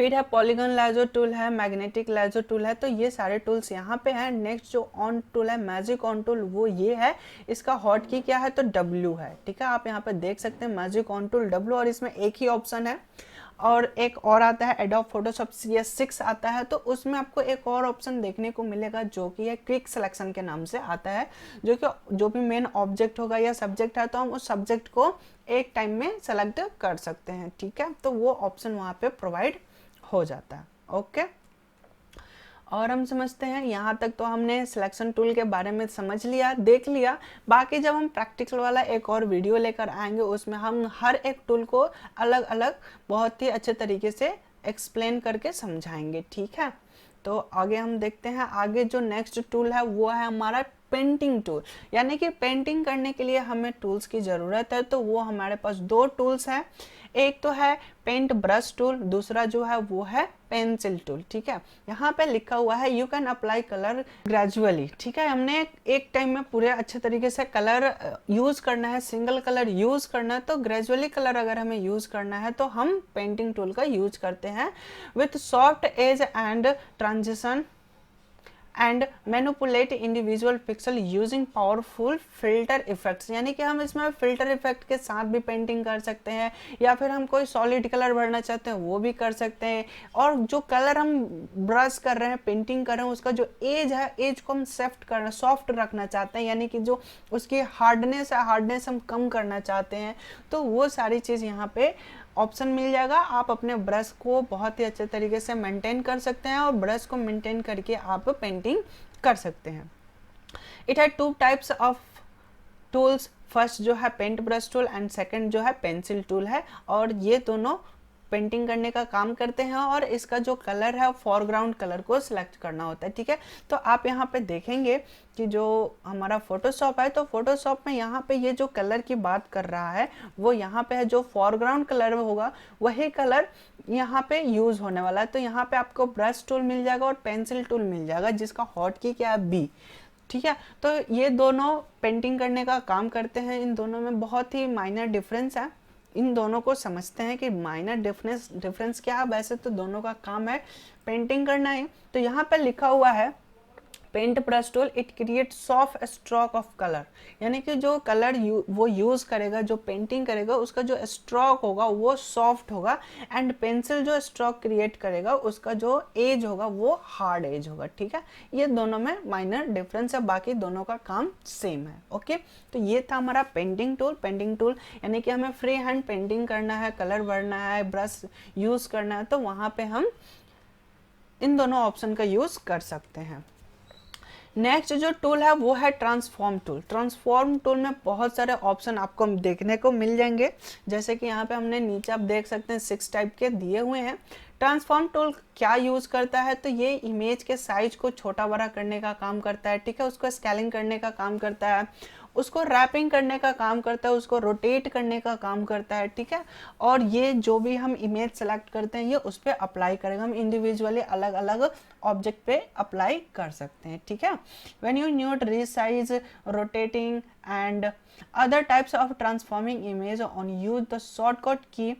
फिर है पॉलीगन लेजर टूल है, मैग्नेटिक लेजर टूल है, तो ये सारे टूल्स यहाँ पे हैं। नेक्स्ट जो ऑन टूल है, मैजिक ऑन टूल, वो ये है, इसका हॉट की क्या है तो W है, ठीक है। आप यहाँ पे देख सकते हैं मैजिक ऑन टूल W, और इसमें एक ही ऑप्शन है। और एक और आता है एडोब फोटोशॉप CS6 आता है, तो उसमें आपको एक और ऑप्शन देखने को मिलेगा जो कि है क्विक सिलेक्शन के नाम से आता है, जो कि जो भी मेन ऑब्जेक्ट होगा या सब्जेक्ट है तो हम उस सब्जेक्ट को एक टाइम में सेलेक्ट कर सकते हैं, ठीक है। तो वो ऑप्शन वहाँ पे प्रोवाइड हो जाता है, ओके। और हम समझते हैं यहाँ तक तो हमने सिलेक्शन टूल के बारे में समझ लिया, देख लिया। बाकी जब हम प्रैक्टिकल वाला एक और वीडियो लेकर आएंगे उसमें हम हर एक टूल को अलग अलग बहुत ही अच्छे तरीके से एक्सप्लेन करके समझाएंगे, ठीक है। तो आगे हम देखते हैं, आगे जो नेक्स्ट टूल है वो है हमारा पेंटिंग टूल, यानी कि पेंटिंग करने के लिए हमें टूल्स की ज़रूरत है। तो वो हमारे पास दो टूल्स हैं, एक तो है पेंट ब्रश टूल, दूसरा जो है वो है पेंसिल टूल, ठीक है। यहाँ पे लिखा हुआ है you can apply colour gradually, ठीक है। हमने एक टाइम में पूरे अच्छे तरीके से कलर यूज़ करना है, सिंगल कलर यूज़ करना है, तो ग्रेजुअली कलर अगर हमें यूज़ करना है तो हम पेंटिंग टूल का यूज करते हैं with soft edge and transition and manipulate individual pixel using powerful filter effects, यानी कि हम इसमें फिल्टर इफेक्ट के साथ भी पेंटिंग कर सकते हैं, या फिर हम कोई सॉलिड कलर भरना चाहते हैं वो भी कर सकते हैं। और जो कलर हम ब्रश कर रहे हैं, पेंटिंग कर रहे हैं, उसका जो एज है, एज को हम सॉफ्ट रखना चाहते हैं, यानी कि जो उसकी हार्डनेस है, हार्डनेस हम कम करना चाहते हैं, तो वो सारी चीज़ यहाँ पे ऑप्शन मिल जाएगा। आप अपने ब्रश को बहुत ही अच्छे तरीके से मेंटेन कर सकते हैं, और ब्रश को मेंटेन करके आप पेंटिंग कर सकते हैं। इट है two types of tools, first जो है paint brush tool and second जो है पेंसिल टूल है, और ये दोनों पेंटिंग करने का काम करते हैं, और इसका जो कलर है फॉरग्राउंड कलर को सिलेक्ट करना होता है, ठीक है। तो आप यहाँ पे देखेंगे कि जो हमारा फोटोशॉप है, तो फोटोशॉप में यहाँ पे ये जो कलर की बात कर रहा है वो यहाँ पे है, जो फॉरग्राउंड कलर होगा वही कलर यहाँ पे यूज होने वाला है। तो यहाँ पे आपको ब्रश टूल मिल जाएगा और पेंसिल टूल मिल जाएगा, जिसका हॉट की क्या है B, ठीक है। तो ये दोनों पेंटिंग करने का काम करते हैं, इन दोनों में बहुत ही माइनर डिफरेंस है। इन दोनों को समझते हैं कि माइनर डिफरेंस क्या है। वैसे तो दोनों का काम है पेंटिंग करना है। तो यहाँ पे लिखा हुआ है paint brush tool it create soft stroke of colour, यानी कि जो कलर वो यूज करेगा, जो पेंटिंग करेगा, उसका जो स्ट्रोक होगा वो सॉफ्ट होगा, एंड पेंसिल जो स्ट्रोक क्रिएट करेगा उसका जो एज होगा वो हार्ड एज होगा, ठीक है। ये दोनों में माइनर डिफरेंस है, बाकी दोनों का काम सेम है, ओके। तो ये था हमारा पेंटिंग टूल यानी कि हमें फ्री हैंड पेंटिंग करना है, कलर भरना है, ब्रश यूज करना है, तो वहां पे हम इन दोनों ऑप्शन का यूज कर सकते हैं। नेक्स्ट जो टूल है वो है ट्रांसफॉर्म टूल में बहुत सारे ऑप्शन आपको देखने को मिल जाएंगे, जैसे कि यहाँ पे हमने नीचे आप देख सकते हैं 6 टाइप के दिए हुए हैं। ट्रांसफॉर्म टूल क्या यूज करता है, तो ये इमेज के साइज को छोटा बड़ा करने का काम करता है, ठीक है। उसको स्केलिंग करने का काम करता है, उसको रैपिंग करने का काम करता है, उसको रोटेट करने का काम करता है, ठीक है। और ये जो भी हम इमेज सेलेक्ट करते हैं ये उस पर अप्लाई करेगा, हम इंडिविजुअली अलग अलग ऑब्जेक्ट पे अप्लाई कर सकते हैं, ठीक है। When you need resize, rotating and other types of transforming image on use the shortcut की,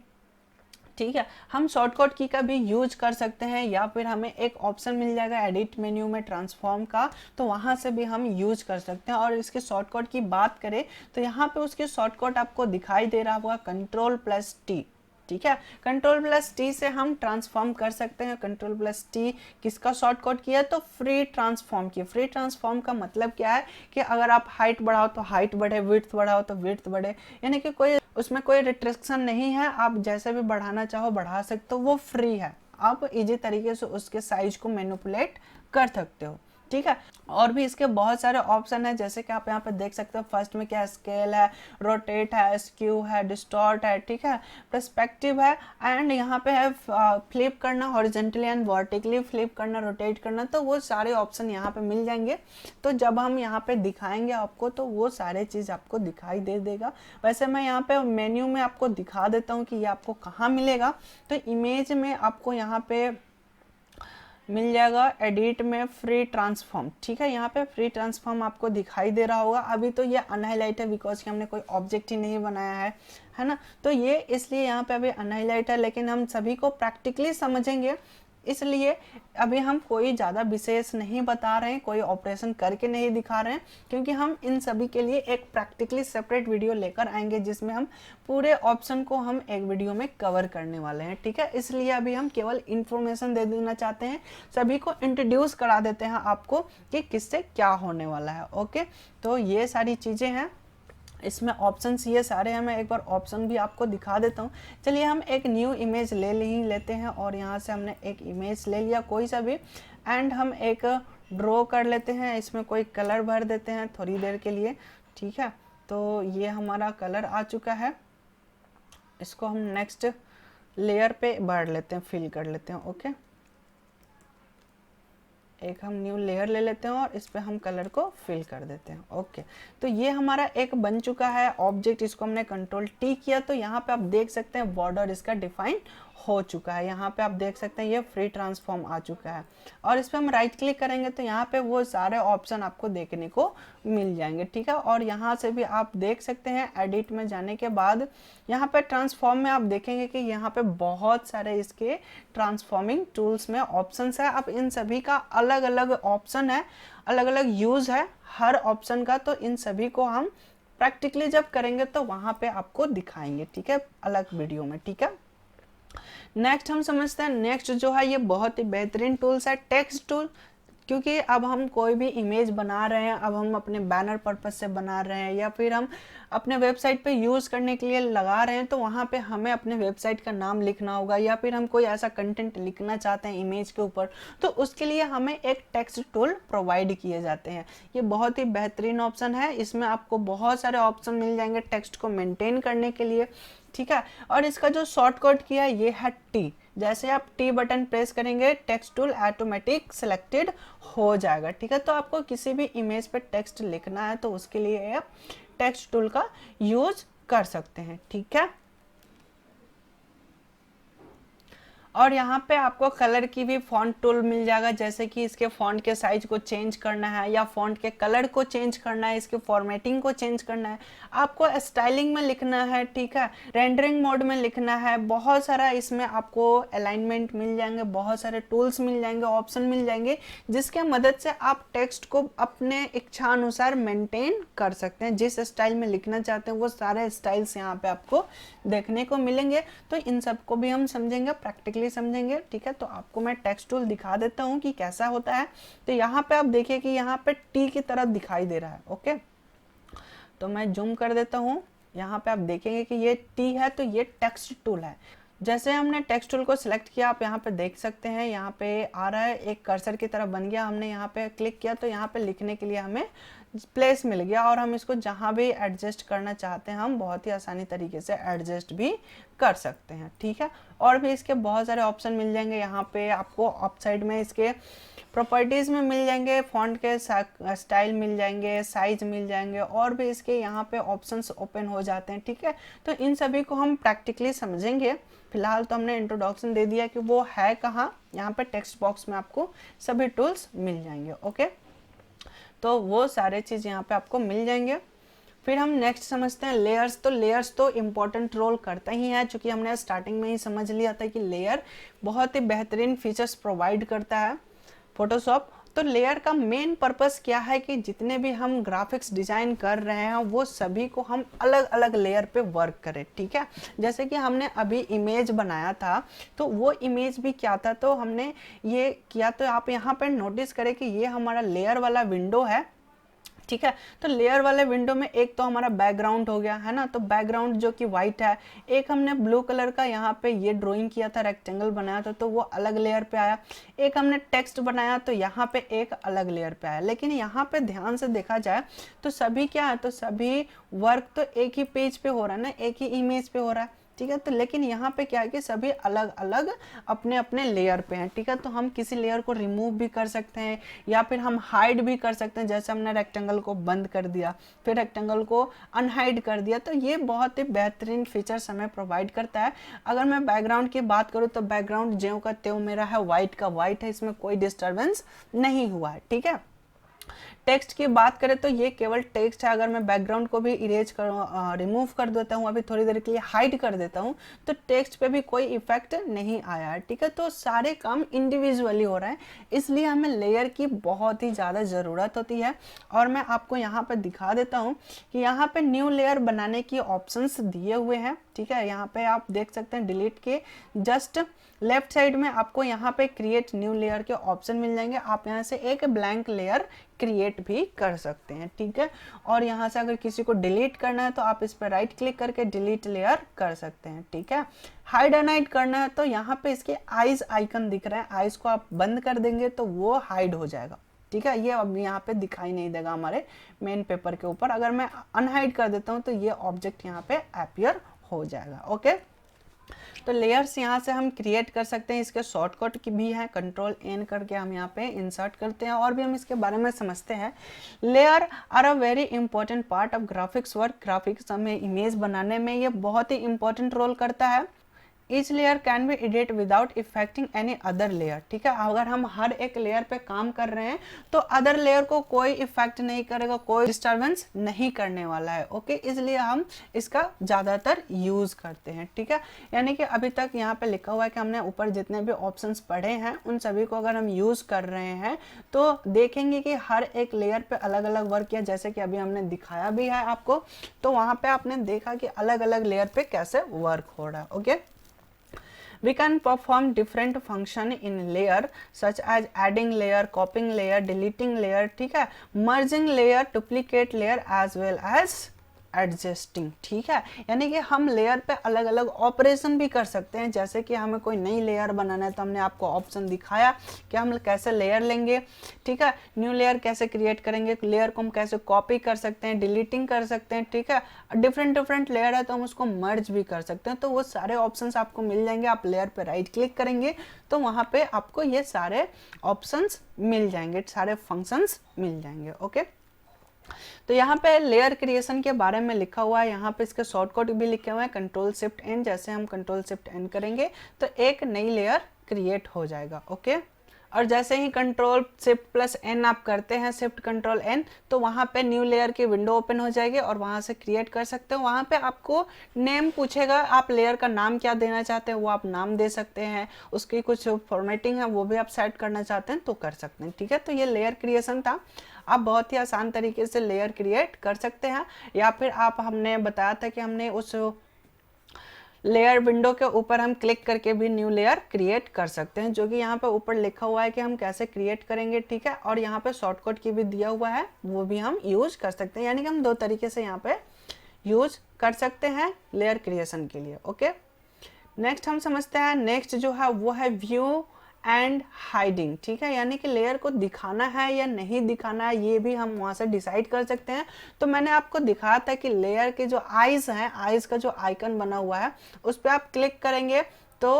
ठीक है। हम शॉर्टकट की का भी यूज कर सकते हैं, या फिर हमें एक ऑप्शन मिल जाएगा एडिट मेन्यू में ट्रांसफॉर्म का, तो वहां से भी हम यूज कर सकते हैं। और इसके शॉर्टकट की बात करें तो यहाँ पे उसके शॉर्टकट आपको दिखाई दे रहा होगा Ctrl+T, ठीक है। Ctrl+T से हम ट्रांसफॉर्म कर सकते हैं। Ctrl+T किसका शॉर्टकट किया, तो फ्री ट्रांसफॉर्म की। फ्री ट्रांसफॉर्म का मतलब क्या है कि अगर आप हाइट बढ़ाओ तो हाइट बढ़े, विड्थ बढ़ाओ तो विड्थ बढ़े, यानी कि कोई उसमें कोई रिस्ट्रिक्शन नहीं है, आप जैसे भी बढ़ाना चाहो बढ़ा सकते हो, वो फ्री है। आप इजी तरीके से उसके साइज को मैनिपुलेट कर सकते हो, ठीक है। और भी इसके बहुत सारे ऑप्शन है, जैसे कि आप यहाँ पे देख सकते हो। फर्स्ट में क्या स्केल है, रोटेट है, स्क्यू है, डिस्टॉर्ट है, ठीक है, पर्सपेक्टिव है, एंड यहाँ पे है फ्लिप करना, हॉरिजॉन्टली एंड वर्टिकली फ्लिप करना, रोटेट करना, तो वो सारे ऑप्शन यहाँ पे मिल जाएंगे। तो जब हम यहाँ पे दिखाएंगे आपको तो वो सारे चीज़ आपको दिखाई दे देगा। वैसे मैं यहाँ पे मेन्यू में आपको दिखा देता हूँ कि ये आपको कहाँ मिलेगा। तो इमेज में आपको यहाँ पे मिल जाएगा एडिट में फ्री ट्रांसफॉर्म। ठीक है, यहाँ पे फ्री ट्रांसफॉर्म आपको दिखाई दे रहा होगा। अभी तो ये अनहाइलाइट है बिकॉज कि हमने कोई ऑब्जेक्ट ही नहीं बनाया है ना, तो ये इसलिए यहाँ पे अभी अनहाइलाइट है, लेकिन हम सभी को प्रैक्टिकली समझेंगे इसलिए अभी हम कोई ज़्यादा विशेष नहीं बता रहे हैं, कोई ऑपरेशन करके नहीं दिखा रहे हैं, क्योंकि हम इन सभी के लिए एक प्रैक्टिकली सेपरेट वीडियो लेकर आएंगे जिसमें हम पूरे ऑप्शन को हम एक वीडियो में कवर करने वाले हैं। ठीक है, इसलिए अभी हम केवल इंफॉर्मेशन दे देना चाहते हैं, सभी को इंट्रोड्यूस करा देते हैं आपको कि किससे क्या होने वाला है। ओके, तो ये सारी चीज़ें हैं, इसमें ऑप्शंस ये सारे हैं। मैं एक बार ऑप्शन भी आपको दिखा देता हूँ। चलिए हम एक न्यू इमेज लेते हैं और यहाँ से हमने एक इमेज ले लिया कोई सा भी, एंड हम एक ड्रॉ कर लेते हैं। इसमें कोई कलर भर देते हैं थोड़ी देर के लिए। ठीक है, तो ये हमारा कलर आ चुका है, इसको हम नेक्स्ट लेयर पे भर लेते हैं, फिल कर लेते हैं। ओके, एक हम न्यू लेयर ले लेते हैं और इस पे हम कलर को फिल कर देते हैं। ओके, तो ये हमारा एक बन चुका है ऑब्जेक्ट। इसको हमने कंट्रोल टी किया तो यहाँ पे आप देख सकते हैं बॉर्डर इसका डिफाइन हो चुका है। यहाँ पे आप देख सकते हैं ये फ्री ट्रांसफॉर्म आ चुका है, और इस पर हम राइट क्लिक करेंगे तो यहाँ पे वो सारे ऑप्शन आपको देखने को मिल जाएंगे। ठीक है, और यहाँ से भी आप देख सकते हैं एडिट में जाने के बाद यहाँ पे ट्रांसफॉर्म में आप देखेंगे कि यहाँ पे बहुत सारे इसके ट्रांसफॉर्मिंग टूल्स में ऑप्शंस है। अब इन सभी का अलग अलग ऑप्शन है, अलग अलग यूज है हर ऑप्शन का, तो इन सभी को हम प्रैक्टिकली जब करेंगे तो वहाँ पे आपको दिखाएंगे। ठीक है, अलग वीडियो में। ठीक है, नेक्स्ट हम समझते हैं, नेक्स्ट जो है ये बहुत ही बेहतरीन टूल्स है, टेक्स्ट टूल। क्योंकि अब हम कोई भी इमेज बना रहे हैं, अब हम अपने बैनर पर्पस से बना रहे हैं या फिर हम अपने वेबसाइट पे यूज़ करने के लिए लगा रहे हैं, तो वहाँ पे हमें अपने वेबसाइट का नाम लिखना होगा या फिर हम कोई ऐसा कंटेंट लिखना चाहते हैं इमेज के ऊपर, तो उसके लिए हमें एक टेक्स्ट टूल प्रोवाइड किए जाते हैं। ये बहुत ही बेहतरीन ऑप्शन है, इसमें आपको बहुत सारे ऑप्शन मिल जाएंगे टेक्स्ट को मेंटेन करने के लिए। ठीक है, और इसका जो शॉर्टकट किया है ये है टी। जैसे आप टी बटन प्रेस करेंगे टेक्स्ट टूल ऑटोमेटिक सिलेक्टेड हो जाएगा। ठीक है, तो आपको किसी भी इमेज पे टेक्स्ट लिखना है तो उसके लिए आप टेक्स्ट टूल का यूज कर सकते हैं। ठीक है, और यहाँ पे आपको कलर की भी फॉन्ट टूल मिल जाएगा, जैसे कि इसके फॉन्ट के साइज को चेंज करना है या फॉन्ट के कलर को चेंज करना है, इसके फॉर्मेटिंग को चेंज करना है, आपको स्टाइलिंग में लिखना है। ठीक है, रेंडरिंग मोड में लिखना है, बहुत सारा इसमें आपको अलाइनमेंट मिल जाएंगे, बहुत सारे टूल्स मिल जाएंगे, ऑप्शन मिल जाएंगे, जिसके मदद से आप टेक्स्ट को अपने इच्छा अनुसार मेंटेन कर सकते हैं। जिस स्टाइल में लिखना चाहते हैं वो सारे स्टाइल्स यहाँ पे आपको देखने को मिलेंगे। तो इन सबको भी हम समझेंगे, प्रैक्टिकली समझेंगे। ठीक है, तो आपको मैं टेक्स्ट टूल दिखा देता हूँ कि कैसा होता है। तो यहाँ पे आप देखिए कि यहाँ पे टी की तरह दिखाई दे रहा है। ओके, तो मैं जूम कर देता हूँ, यहाँ पे आप देखेंगे कि ये टी है, तो ये टेक्स्ट टूल है। जैसे हमने टेक्स्ट टूल को सिलेक्ट किया, आप यहाँ पे देख सकते हैं, यहाँ पे आ रहा है एक कर्सर की तरह बन गया। हमने यहाँ पे क्लिक किया तो यहाँ पे लिखने के लिए हमें प्लेस मिल गया, और हम इसको जहाँ भी एडजस्ट करना चाहते हैं हम बहुत ही आसानी तरीके से एडजस्ट भी कर सकते हैं। ठीक है, और भी इसके बहुत सारे ऑप्शन मिल जाएंगे। यहाँ पे आपको अप साइड में इसके प्रॉपर्टीज़ में मिल जाएंगे, फॉन्ट के स्टाइल मिल जाएंगे, साइज मिल जाएंगे, और भी इसके यहाँ पे ऑप्शंस ओपन हो जाते हैं। ठीक है, तो इन सभी को हम प्रैक्टिकली समझेंगे। फिलहाल तो हमने इंट्रोडक्शन दे दिया कि वो है कहाँ, यहाँ पे टेक्स्ट बॉक्स में आपको सभी टूल्स मिल जाएंगे। ओके, तो वो सारे चीज़ यहाँ पे आपको मिल जाएंगे। फिर हम नेक्स्ट समझते हैं लेयर्स। तो लेयर्स तो इम्पोर्टेंट रोल करता ही है, क्योंकि हमने स्टार्टिंग में ही समझ लिया था कि लेयर बहुत ही बेहतरीन फीचर्स प्रोवाइड करता है फोटोशॉप। तो लेयर का मेन पर्पस क्या है कि जितने भी हम ग्राफिक्स डिज़ाइन कर रहे हैं वो सभी को हम अलग अलग लेयर पे वर्क करें। ठीक है, जैसे कि हमने अभी इमेज बनाया था, तो वो इमेज भी क्या था, तो हमने ये किया, तो आप यहाँ पर नोटिस करें कि ये हमारा लेयर वाला विंडो है। ठीक है, तो लेयर वाले विंडो में एक तो हमारा बैकग्राउंड हो गया है ना, तो बैकग्राउंड जो कि वाइट है, एक हमने ब्लू कलर का यहाँ पे ये ड्राइंग किया था, रेक्टेंगल बनाया था, तो वो अलग लेयर पे आया। एक हमने टेक्स्ट बनाया तो यहाँ पे एक अलग लेयर पे आया। लेकिन यहाँ पे ध्यान से देखा जाए तो सभी क्या है, तो सभी वर्क तो एक ही पेज पे हो रहा है ना, एक ही इमेज पे हो रहा है। ठीक है। तो लेकिन यहाँ पे क्या है कि सभी अलग अलग अपने अपने लेयर पे हैं, ठीक है। तो हम किसी लेयर को रिमूव भी कर सकते हैं या फिर हम हाइड भी कर सकते हैं, जैसे हमने रेक्टेंगल को बंद कर दिया फिर रेक्टेंगल को अनहाइड कर दिया। तो ये बहुत ही बेहतरीन फीचर्स हमें प्रोवाइड करता है। अगर मैं बैकग्राउंड की बात करूँ तो बैकग्राउंड ज्यों का त्यों मेरा है, वाइट का वाइट है, इसमें कोई डिस्टर्बेंस नहीं हुआ है, ठीक है। टेक्स्ट की बात करें तो ये केवल टेक्स्ट है। अगर मैं बैकग्राउंड को भी इरेज कर रिमूव कर देता हूँ, अभी थोड़ी देर के लिए हाइड कर देता हूँ, तो टेक्स्ट पे भी कोई इफेक्ट नहीं आया है, ठीक है। तो सारे काम इंडिविजुअली हो रहे हैं, इसलिए हमें लेयर की बहुत ही ज़्यादा ज़रूरत होती है। और मैं आपको यहाँ पे दिखा देता हूँ कि यहाँ पे न्यू लेयर बनाने की ऑप्शंस दिए हुए हैं, ठीक है। यहाँ पे आप देख सकते हैं डिलीट के जस्ट लेफ्ट साइड में आपको यहाँ पे क्रिएट न्यू लेयर के ऑप्शन मिल जाएंगे। आप यहाँ से एक ब्लैंक लेयर क्रिएट भी कर सकते हैं, ठीक है। और यहाँ से अगर किसी को डिलीट करना है तो आप इस पर राइट क्लिक करके डिलीट लेयर कर सकते हैं, ठीक है। हाइड एंड हाइड करना है तो यहाँ पे इसके आइज आइकन दिख रहे हैं, आइज को आप बंद कर देंगे तो वो हाइड हो जाएगा, ठीक है। ये अब यहाँ पे दिखाई नहीं देगा हमारे मेन पेपर के ऊपर। अगर मैं अनहाइड कर देता हूँ तो ये ऑब्जेक्ट यहाँ पे अपीयर हो जाएगा, ओके। तो लेयर्स यहाँ से हम क्रिएट कर सकते हैं, इसके शॉर्टकट की भी है, कंट्रोल एन करके हम यहाँ पे इंसर्ट करते हैं और भी हम इसके बारे में समझते हैं। Layer are a very important part of graphics work. Graphics में इमेज बनाने में ये बहुत ही इंपॉर्टेंट रोल करता है। Each layer can be edit without affecting any other layer, ठीक है। अगर हम हर एक लेयर पे काम कर रहे हैं तो अदर लेयर को कोई इफेक्ट नहीं करेगा, कोई डिस्टर्बेंस नहीं करने वाला है, ओके। इसलिए हम इसका ज़्यादातर यूज़ करते हैं, ठीक है। यानी कि अभी तक यहाँ पे लिखा हुआ है कि हमने ऊपर जितने भी ऑप्शंस पढ़े हैं उन सभी को अगर हम यूज़ कर रहे हैं तो देखेंगे कि हर एक लेयर पे अलग अलग वर्क किया, जैसे कि अभी हमने दिखाया भी है आपको। तो वहाँ पे आपने देखा कि अलग अलग लेयर पे कैसे वर्क हो रहा है, okay. We can perform different function in layer such as adding layer, copying layer, deleting layer, ठीक है, merging layer, duplicate layer as well as adjusting, ठीक है। यानी कि हम लेयर पे अलग अलग ऑपरेशन भी कर सकते हैं। जैसे कि हमें कोई नई लेयर बनाना है तो हमने आपको ऑप्शन दिखाया कि हम कैसे लेयर लेंगे, ठीक है। न्यू लेयर कैसे क्रिएट करेंगे, लेयर को हम कैसे कॉपी कर सकते हैं, डिलीटिंग कर सकते हैं, ठीक है। डिफरेंट लेयर है तो हम उसको मर्ज भी कर सकते हैं। तो वो सारे ऑप्शंस आपको मिल जाएंगे। आप लेयर पे राइट क्लिक करेंगे तो वहाँ पे आपको ये सारे ऑप्शंस मिल जाएंगे, सारे फंक्शंस मिल जाएंगे, ओके। तो यहाँ पे लेयर क्रिएशन के बारे में लिखा हुआ है, यहाँ पे इसके शॉर्टकट भी लिखे हुए हैं, कंट्रोल शिफ्ट एन। जैसे हम कंट्रोल शिफ्ट एन करेंगे तो एक नई लेयर क्रिएट हो जाएगा, ओके। और जैसे ही कंट्रोल शिफ्ट प्लस एन आप करते हैं, शिफ्ट कंट्रोल एन, तो वहाँ पे न्यू लेयर की विंडो ओपन हो जाएगी और वहाँ से क्रिएट कर सकते हो। वहाँ पे आपको नेम पूछेगा, आप लेयर का नाम क्या देना चाहते हैं वो आप नाम दे सकते हैं। उसकी कुछ फॉर्मेटिंग है वो भी आप सेट करना चाहते हैं तो कर सकते हैं, ठीक है। तो ये लेयर क्रिएशन था। आप बहुत ही आसान तरीके से लेयर क्रिएट कर सकते हैं, या फिर आप, हमने बताया था कि हमने उस लेयर विंडो के ऊपर हम क्लिक करके भी न्यू लेयर क्रिएट कर सकते हैं, जो कि यहाँ पे ऊपर लिखा हुआ है कि हम कैसे क्रिएट करेंगे, ठीक है। और यहाँ पे शॉर्टकट की भी दिया हुआ है, वो भी हम यूज कर सकते हैं। यानी कि हम दो तरीके से यहाँ पे यूज कर सकते हैं लेयर क्रिएशन के लिए, ओके। नेक्स्ट हम समझते हैं, नेक्स्ट जो है वो है व्यू एंड हाइडिंग, ठीक है। यानी कि लेयर को दिखाना है या नहीं दिखाना है ये भी हम वहाँ से डिसाइड कर सकते हैं। तो मैंने आपको दिखाया था कि लेयर के जो आइज हैं, आइज का जो आइकन बना हुआ है उस पर आप क्लिक करेंगे तो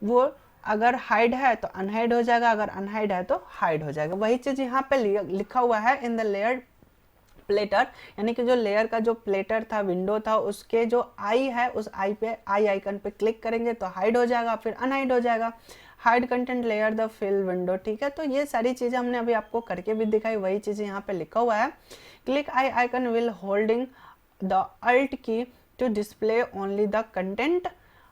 वो अगर हाइड है तो अनहाइड हो जाएगा, अगर अनहाइड है तो हाइड हो जाएगा। वही चीज़ यहाँ पे लिखा हुआ है इन द लेयर प्लेटर, यानी कि जो लेयर का जो प्लेटर था, विंडो था, उसके जो आई है उस आई पे, आई आइकन पे क्लिक करेंगे तो हाइड हो जाएगा, फिर अनहाइड हो जाएगा। Hide content layer the fill window, ठीक है। तो ये सारी चीज़ें हमने अभी आपको करके भी दिखाई, वही चीज़ें यहाँ पे लिखा हुआ है। Click eye icon will holding the alt key to display only the content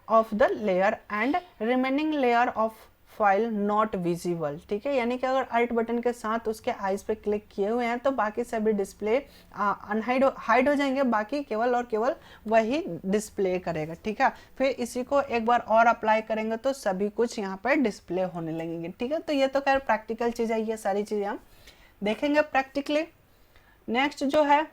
of the layer and remaining layer of file not visible, ठीक है। यानी कि अगर अल्ट बटन के साथ उसके आइज पे क्लिक किए हुए हैं तो बाकी सभी डिस्प्ले हाइड हो जाएंगे, बाकी केवल और केवल वही डिस्प्ले करेगा, ठीक है। फिर इसी को एक बार और अप्लाई करेंगे तो सभी कुछ यहाँ पर डिस्प्ले होने लगेंगे, ठीक है। तो ये तो खैर प्रैक्टिकल चीज़ है, ये सारी चीज़ें हम देखेंगे प्रैक्टिकली। नेक्स्ट जो है,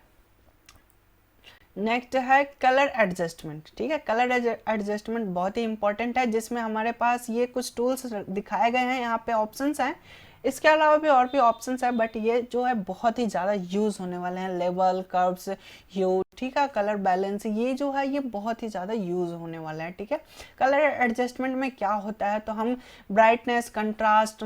नेक्स्ट है कलर एडजस्टमेंट, ठीक है। कलर एडजस्टमेंट बहुत ही इंपॉर्टेंट है, जिसमें हमारे पास ये कुछ टूल्स दिखाए गए हैं, यहाँ पे ऑप्शंस हैं। इसके अलावा भी और भी ऑप्शंस है, बट ये जो है बहुत ही ज़्यादा यूज़ होने वाले हैं। लेवल, कर्व्स, ह्यू, ठीक है, कलर बैलेंस, ये जो है ये बहुत ही ज़्यादा यूज़ होने वाला है। ठीक है, कलर एडजस्टमेंट में क्या होता है, तो हम ब्राइटनेस, कंट्रास्ट,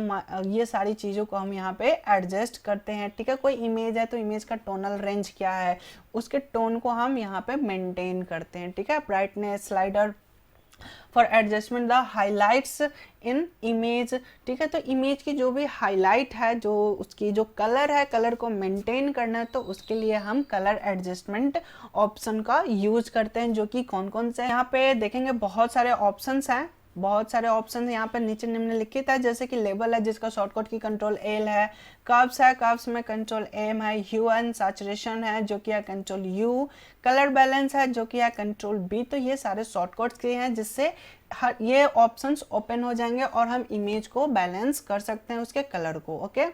ये सारी चीज़ों को हम यहाँ पे एडजस्ट करते हैं। ठीक है, कोई इमेज है तो इमेज का टोनल रेंज क्या है, उसके टोन को हम यहाँ पे मेंटेन करते हैं। ठीक है, brightness slider for adjustment the highlights in image. ठीक है, तो इमेज की जो भी हाईलाइट है, जो उसकी जो कलर है, कलर को मेंटेन करना है, तो उसके लिए हम कलर एडजस्टमेंट ऑप्शन का यूज करते हैं, जो कि कौन कौन से यहाँ पे देखेंगे बहुत सारे ऑप्शंस हैं। बहुत सारे ऑप्शन यहाँ पर नीचे निम्नलिखित है, जैसे कि लेबल है जिसका शॉर्टकट की कंट्रोल एल है, कर्व्स है, कर्व्स में कंट्रोल एम है, ह्यू एंड सैचुरेशन है जो कि है कंट्रोल यू, कलर बैलेंस है जो कि है कंट्रोल बी। तो ये सारे शॉर्टकट्स के हैं जिससे हर ये ऑप्शंस ओपन हो जाएंगे और हम इमेज को बैलेंस कर सकते हैं, उसके कलर को। ओके,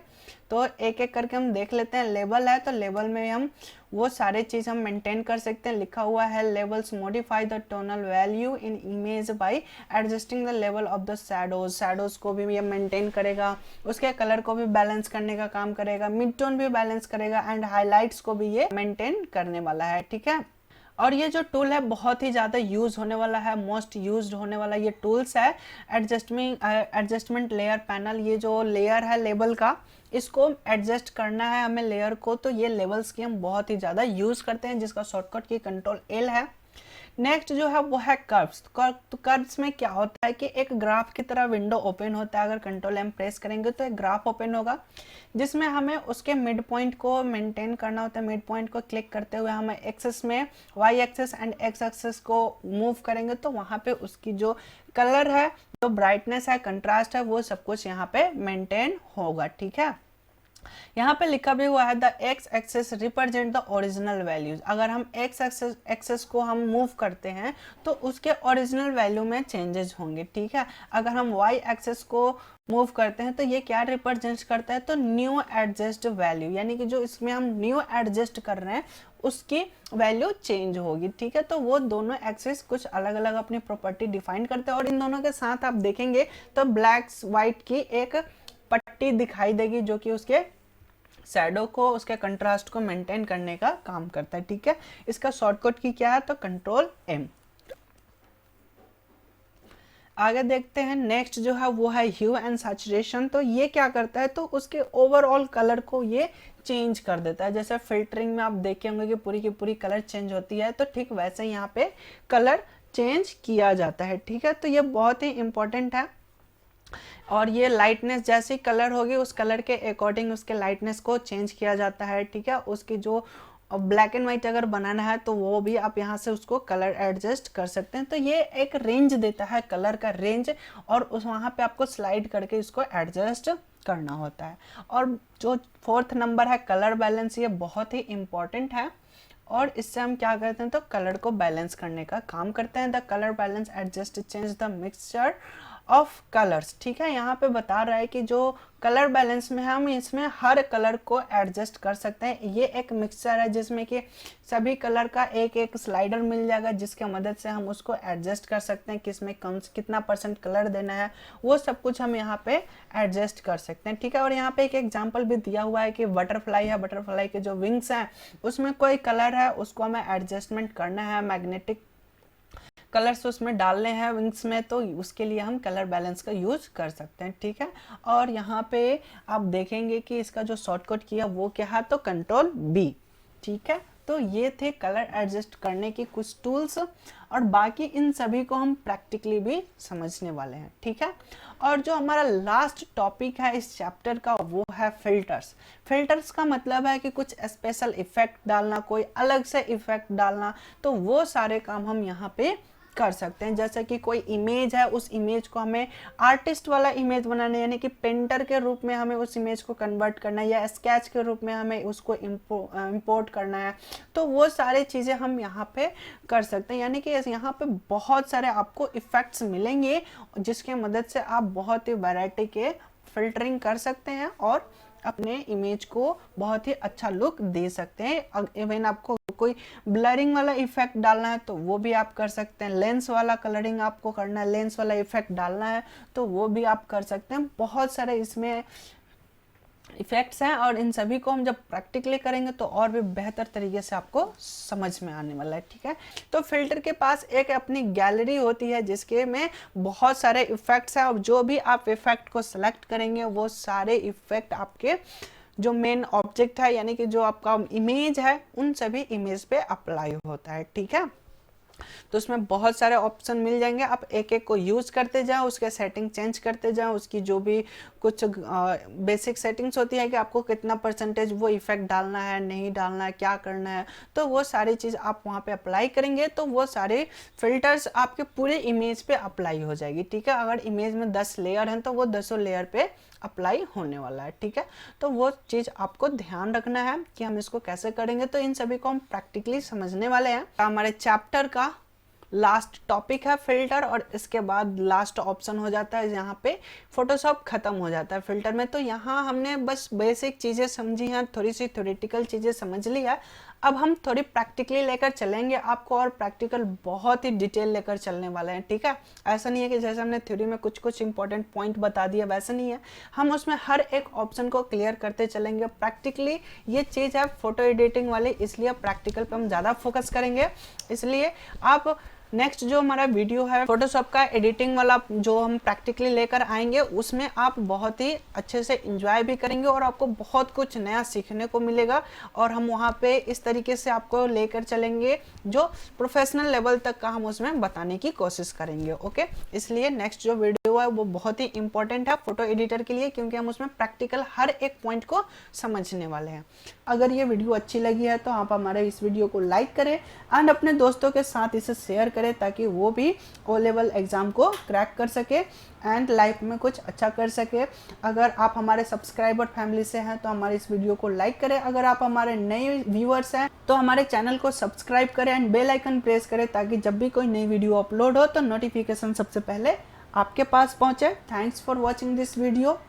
तो एक एक करके हम देख लेते हैं। लेबल है तो लेबल में हम वो सारे चीज़ हम मेंटेन कर सकते हैं। लिखा हुआ है levels modify the tonal value in image by adjusting the level of the shadows. Shadows को भी ये मेंटेन करेगा, उसके कलर को भी बैलेंस करने का काम करेगा, मिड टोन भी बैलेंस करेगा एंड हाईलाइट्स को भी ये मेंटेन करने वाला है। ठीक है, और ये जो टूल है बहुत ही ज़्यादा यूज होने वाला है, मोस्ट यूज्ड होने वाला ये टूल्स है एडजस्टमेंट लेयर पैनल। ये जो लेयर है लेबल का, इसको एडजस्ट करना है हमें लेयर को, तो ये लेवल्स की हम बहुत ही ज़्यादा यूज़ करते हैं, जिसका शॉर्टकट की कंट्रोल एल है। नेक्स्ट जो है वो है कर्व्स। तो कर्व्स में क्या होता है कि एक ग्राफ की तरह विंडो ओपन होता है। अगर कंट्रोल एम प्रेस करेंगे तो एक ग्राफ ओपन होगा, जिसमें हमें उसके मिड पॉइंट को मेंटेन करना होता है। मिड पॉइंट को क्लिक करते हुए हमें एक्सेस में Y axis and X axis को मूव करेंगे, तो वहाँ पे उसकी जो कलर है, जो ब्राइटनेस है, कंट्रास्ट है, वो सब कुछ यहाँ पे मेंटेन होगा। ठीक है, यहाँ पे लिखा भी हुआ है the X axis represent the original values. अगर हम एक्स एक्सेस को हम मूव करते हैं तो उसके ओरिजिनल वैल्यू में चेंजेस होंगे। ठीक है, अगर हम वाई एक्सेस को मूव करते हैं तो ये क्या रिप्रेजेंट करता है, तो न्यू एडजस्ट वैल्यू, यानी कि जो इसमें हम न्यू एडजस्ट कर रहे हैं उसकी वैल्यू चेंज होगी। ठीक है, तो वो दोनों एक्सेस कुछ अलग अलग अपनी प्रॉपर्टी डिफाइन करते हैं, और इन दोनों के साथ आप देखेंगे तो ब्लैक वाइट की एक पट्टी दिखाई देगी जो कि उसके शैडो को, उसके कंट्रास्ट को मेंटेन करने का काम करता है। ठीक है, इसका शॉर्टकट की क्या है, तो कंट्रोल एम। आगे देखते हैं, नेक्स्ट जो है वो है ह्यू एंड सैचुरेशन। तो ये क्या करता है, तो उसके ओवरऑल कलर को ये चेंज कर देता है। जैसे फिल्टरिंग में आप देखे होंगे कि पूरी की पूरी कलर चेंज होती है, तो ठीक वैसे यहाँ पे कलर चेंज किया जाता है। ठीक है, तो ये बहुत ही इंपॉर्टेंट है, और ये लाइटनेस जैसी कलर होगी उस कलर के अकॉर्डिंग उसके लाइटनेस को चेंज किया जाता है। ठीक है, उसकी जो ब्लैक एंड व्हाइट अगर बनाना है तो वो भी आप यहाँ से उसको कलर एडजस्ट कर सकते हैं। तो ये एक रेंज देता है, कलर का रेंज, और उस वहाँ पे आपको स्लाइड करके इसको एडजस्ट करना होता है। और जो फोर्थ नंबर है कलर बैलेंस, ये बहुत ही इंपॉर्टेंट है, और इससे हम क्या करते हैं, तो कलर को बैलेंस करने का काम करते हैं। The colour balance adjust change the mixture of colours. ठीक है, यहाँ पे बता रहा है कि जो कलर बैलेंस में हम इसमें हर कलर को एडजस्ट कर सकते हैं। ये एक मिक्सचर है जिसमें कि सभी कलर का एक एक स्लाइडर मिल जाएगा, जिसके मदद से हम उसको एडजस्ट कर सकते हैं, किसमें कम कितना % कलर देना है, वो सब कुछ हम यहाँ पे एडजस्ट कर सकते हैं। ठीक है, और यहाँ पे एक एग्जाम्पल भी दिया हुआ है कि बटरफ्लाई है, बटरफ्लाई के जो विंग्स हैं उसमें कोई कलर है, उसको हमें एडजस्टमेंट करना है, मैग्नेटिक कलर्स उसमें डालने हैं विंग्स में, तो उसके लिए हम कलर बैलेंस का यूज कर सकते हैं। ठीक है, और यहाँ पे आप देखेंगे कि इसका जो शॉर्टकट किया वो क्या है, तो कंट्रोल बी। ठीक है, तो ये थे कलर एडजस्ट करने की कुछ टूल्स, और बाकी इन सभी को हम प्रैक्टिकली भी समझने वाले हैं। ठीक है, और जो हमारा लास्ट टॉपिक है इस चैप्टर का वो है फिल्टर्स। फिल्टर्स का मतलब है कि कुछ स्पेशल इफेक्ट डालना, कोई अलग से इफेक्ट डालना, तो वो सारे काम हम यहाँ पे कर सकते हैं। जैसे कि कोई इमेज है, उस इमेज को हमें आर्टिस्ट वाला इमेज बनाना है, यानी कि पेंटर के रूप में हमें उस इमेज को कन्वर्ट करना है, या स्केच के रूप में हमें उसको इंपोर्ट करना है, तो वो सारी चीज़ें हम यहाँ पे कर सकते हैं। यानी कि यहाँ पे बहुत सारे आपको इफ़ेक्ट्स मिलेंगे, जिसके मदद से आप बहुत ही वैरायटी के फिल्टरिंग कर सकते हैं और अपने इमेज को बहुत ही अच्छा लुक दे सकते हैं। इवन आपको कोई ब्लरिंग वाला इफेक्ट डालना है तो वो भी आप कर सकते हैं, लेंस वाला कलरिंग आपको करना है, लेंस वाला इफेक्ट डालना है तो वो भी आप कर सकते हैं। बहुत सारे इसमें इफ़ेक्ट्स हैं और इन सभी को हम जब प्रैक्टिकली करेंगे तो और भी बेहतर तरीके से आपको समझ में आने वाला है, ठीक है। तो फिल्टर के पास एक अपनी गैलरी होती है जिसके में बहुत सारे इफ़ेक्ट्स हैं और जो भी आप इफ़ेक्ट को सेलेक्ट करेंगे वो सारे इफ़ेक्ट आपके जो मेन ऑब्जेक्ट है यानी कि जो आपका इमेज है उन सभी इमेज पे अप्लाई होता है, ठीक है। तो उसमें बहुत सारे ऑप्शन मिल जाएंगे, आप एक एक को यूज़ करते जाओ, उसके सेटिंग चेंज करते जाओ, उसकी जो भी कुछ बेसिक सेटिंग्स होती है कि आपको कितना परसेंटेज वो इफेक्ट डालना है, नहीं डालना है, क्या करना है, तो वो सारी चीज़ आप वहाँ पे अप्लाई करेंगे तो वो सारे फिल्टर्स आपके पूरे इमेज पे अप्लाई हो जाएगी, ठीक है। अगर इमेज में 10 लेयर हैं तो वो 10 लेयर पे अप्लाई होने वाला है, ठीक है। तो वो चीज़ आपको ध्यान रखना है कि हम इसको कैसे करेंगे। तो इन सभी को हम प्रैक्टिकली समझने वाले हैं। हमारे चैप्टर का लास्ट टॉपिक है फिल्टर और इसके बाद लास्ट ऑप्शन हो जाता है यहाँ पे फोटोशॉप खत्म हो जाता है फिल्टर में। तो यहाँ हमने बस बेसिक चीज़ें समझी हैं, थोड़ी सी थ्योरेटिकल चीज़ें समझ ली है। अब हम थोड़ी प्रैक्टिकली लेकर चलेंगे आपको और प्रैक्टिकल बहुत ही डिटेल लेकर चलने वाले हैं, ठीक है। ऐसा नहीं है कि जैसे हमने थ्योरी में कुछ कुछ इंपॉर्टेंट पॉइंट बता दिया, वैसा नहीं है। हम उसमें हर एक ऑप्शन को क्लियर करते चलेंगे प्रैक्टिकली। ये चीज़ है फोटो एडिटिंग वाली, इसलिए प्रैक्टिकल पे हम ज़्यादा फोकस करेंगे। इसलिए आप नेक्स्ट जो हमारा वीडियो है फोटोशॉप का एडिटिंग वाला जो हम प्रैक्टिकली लेकर आएंगे उसमें आप बहुत ही अच्छे से एंजॉय भी करेंगे और आपको बहुत कुछ नया सीखने को मिलेगा और हम वहाँ पे इस तरीके से आपको लेकर चलेंगे जो प्रोफेशनल लेवल तक का हम उसमें बताने की कोशिश करेंगे, ओके। इसलिए नेक्स्ट जो वीडियो है वो बहुत ही इंपॉर्टेंट है फोटो एडिटर के लिए क्योंकि हम उसमें प्रैक्टिकल हर एक पॉइंट को समझने वाले हैं। अगर ये वीडियो अच्छी लगी है तो आप हमारे इस वीडियो को लाइक करें एंड अपने दोस्तों के साथ इसे शेयर करें ताकि वो भी ओ लेवल एग्ज़ाम को क्रैक कर सके एंड लाइफ में कुछ अच्छा कर सके। अगर आप हमारे सब्सक्राइबर फैमिली से हैं तो हमारे इस वीडियो को लाइक करें। अगर आप हमारे नए व्यूअर्स हैं तो हमारे चैनल को सब्सक्राइब करें एंड बेल आइकन प्रेस करें ताकि जब भी कोई नई वीडियो अपलोड हो तो नोटिफिकेशन सबसे पहले आपके पास पहुंचे। Thanks for watching this video.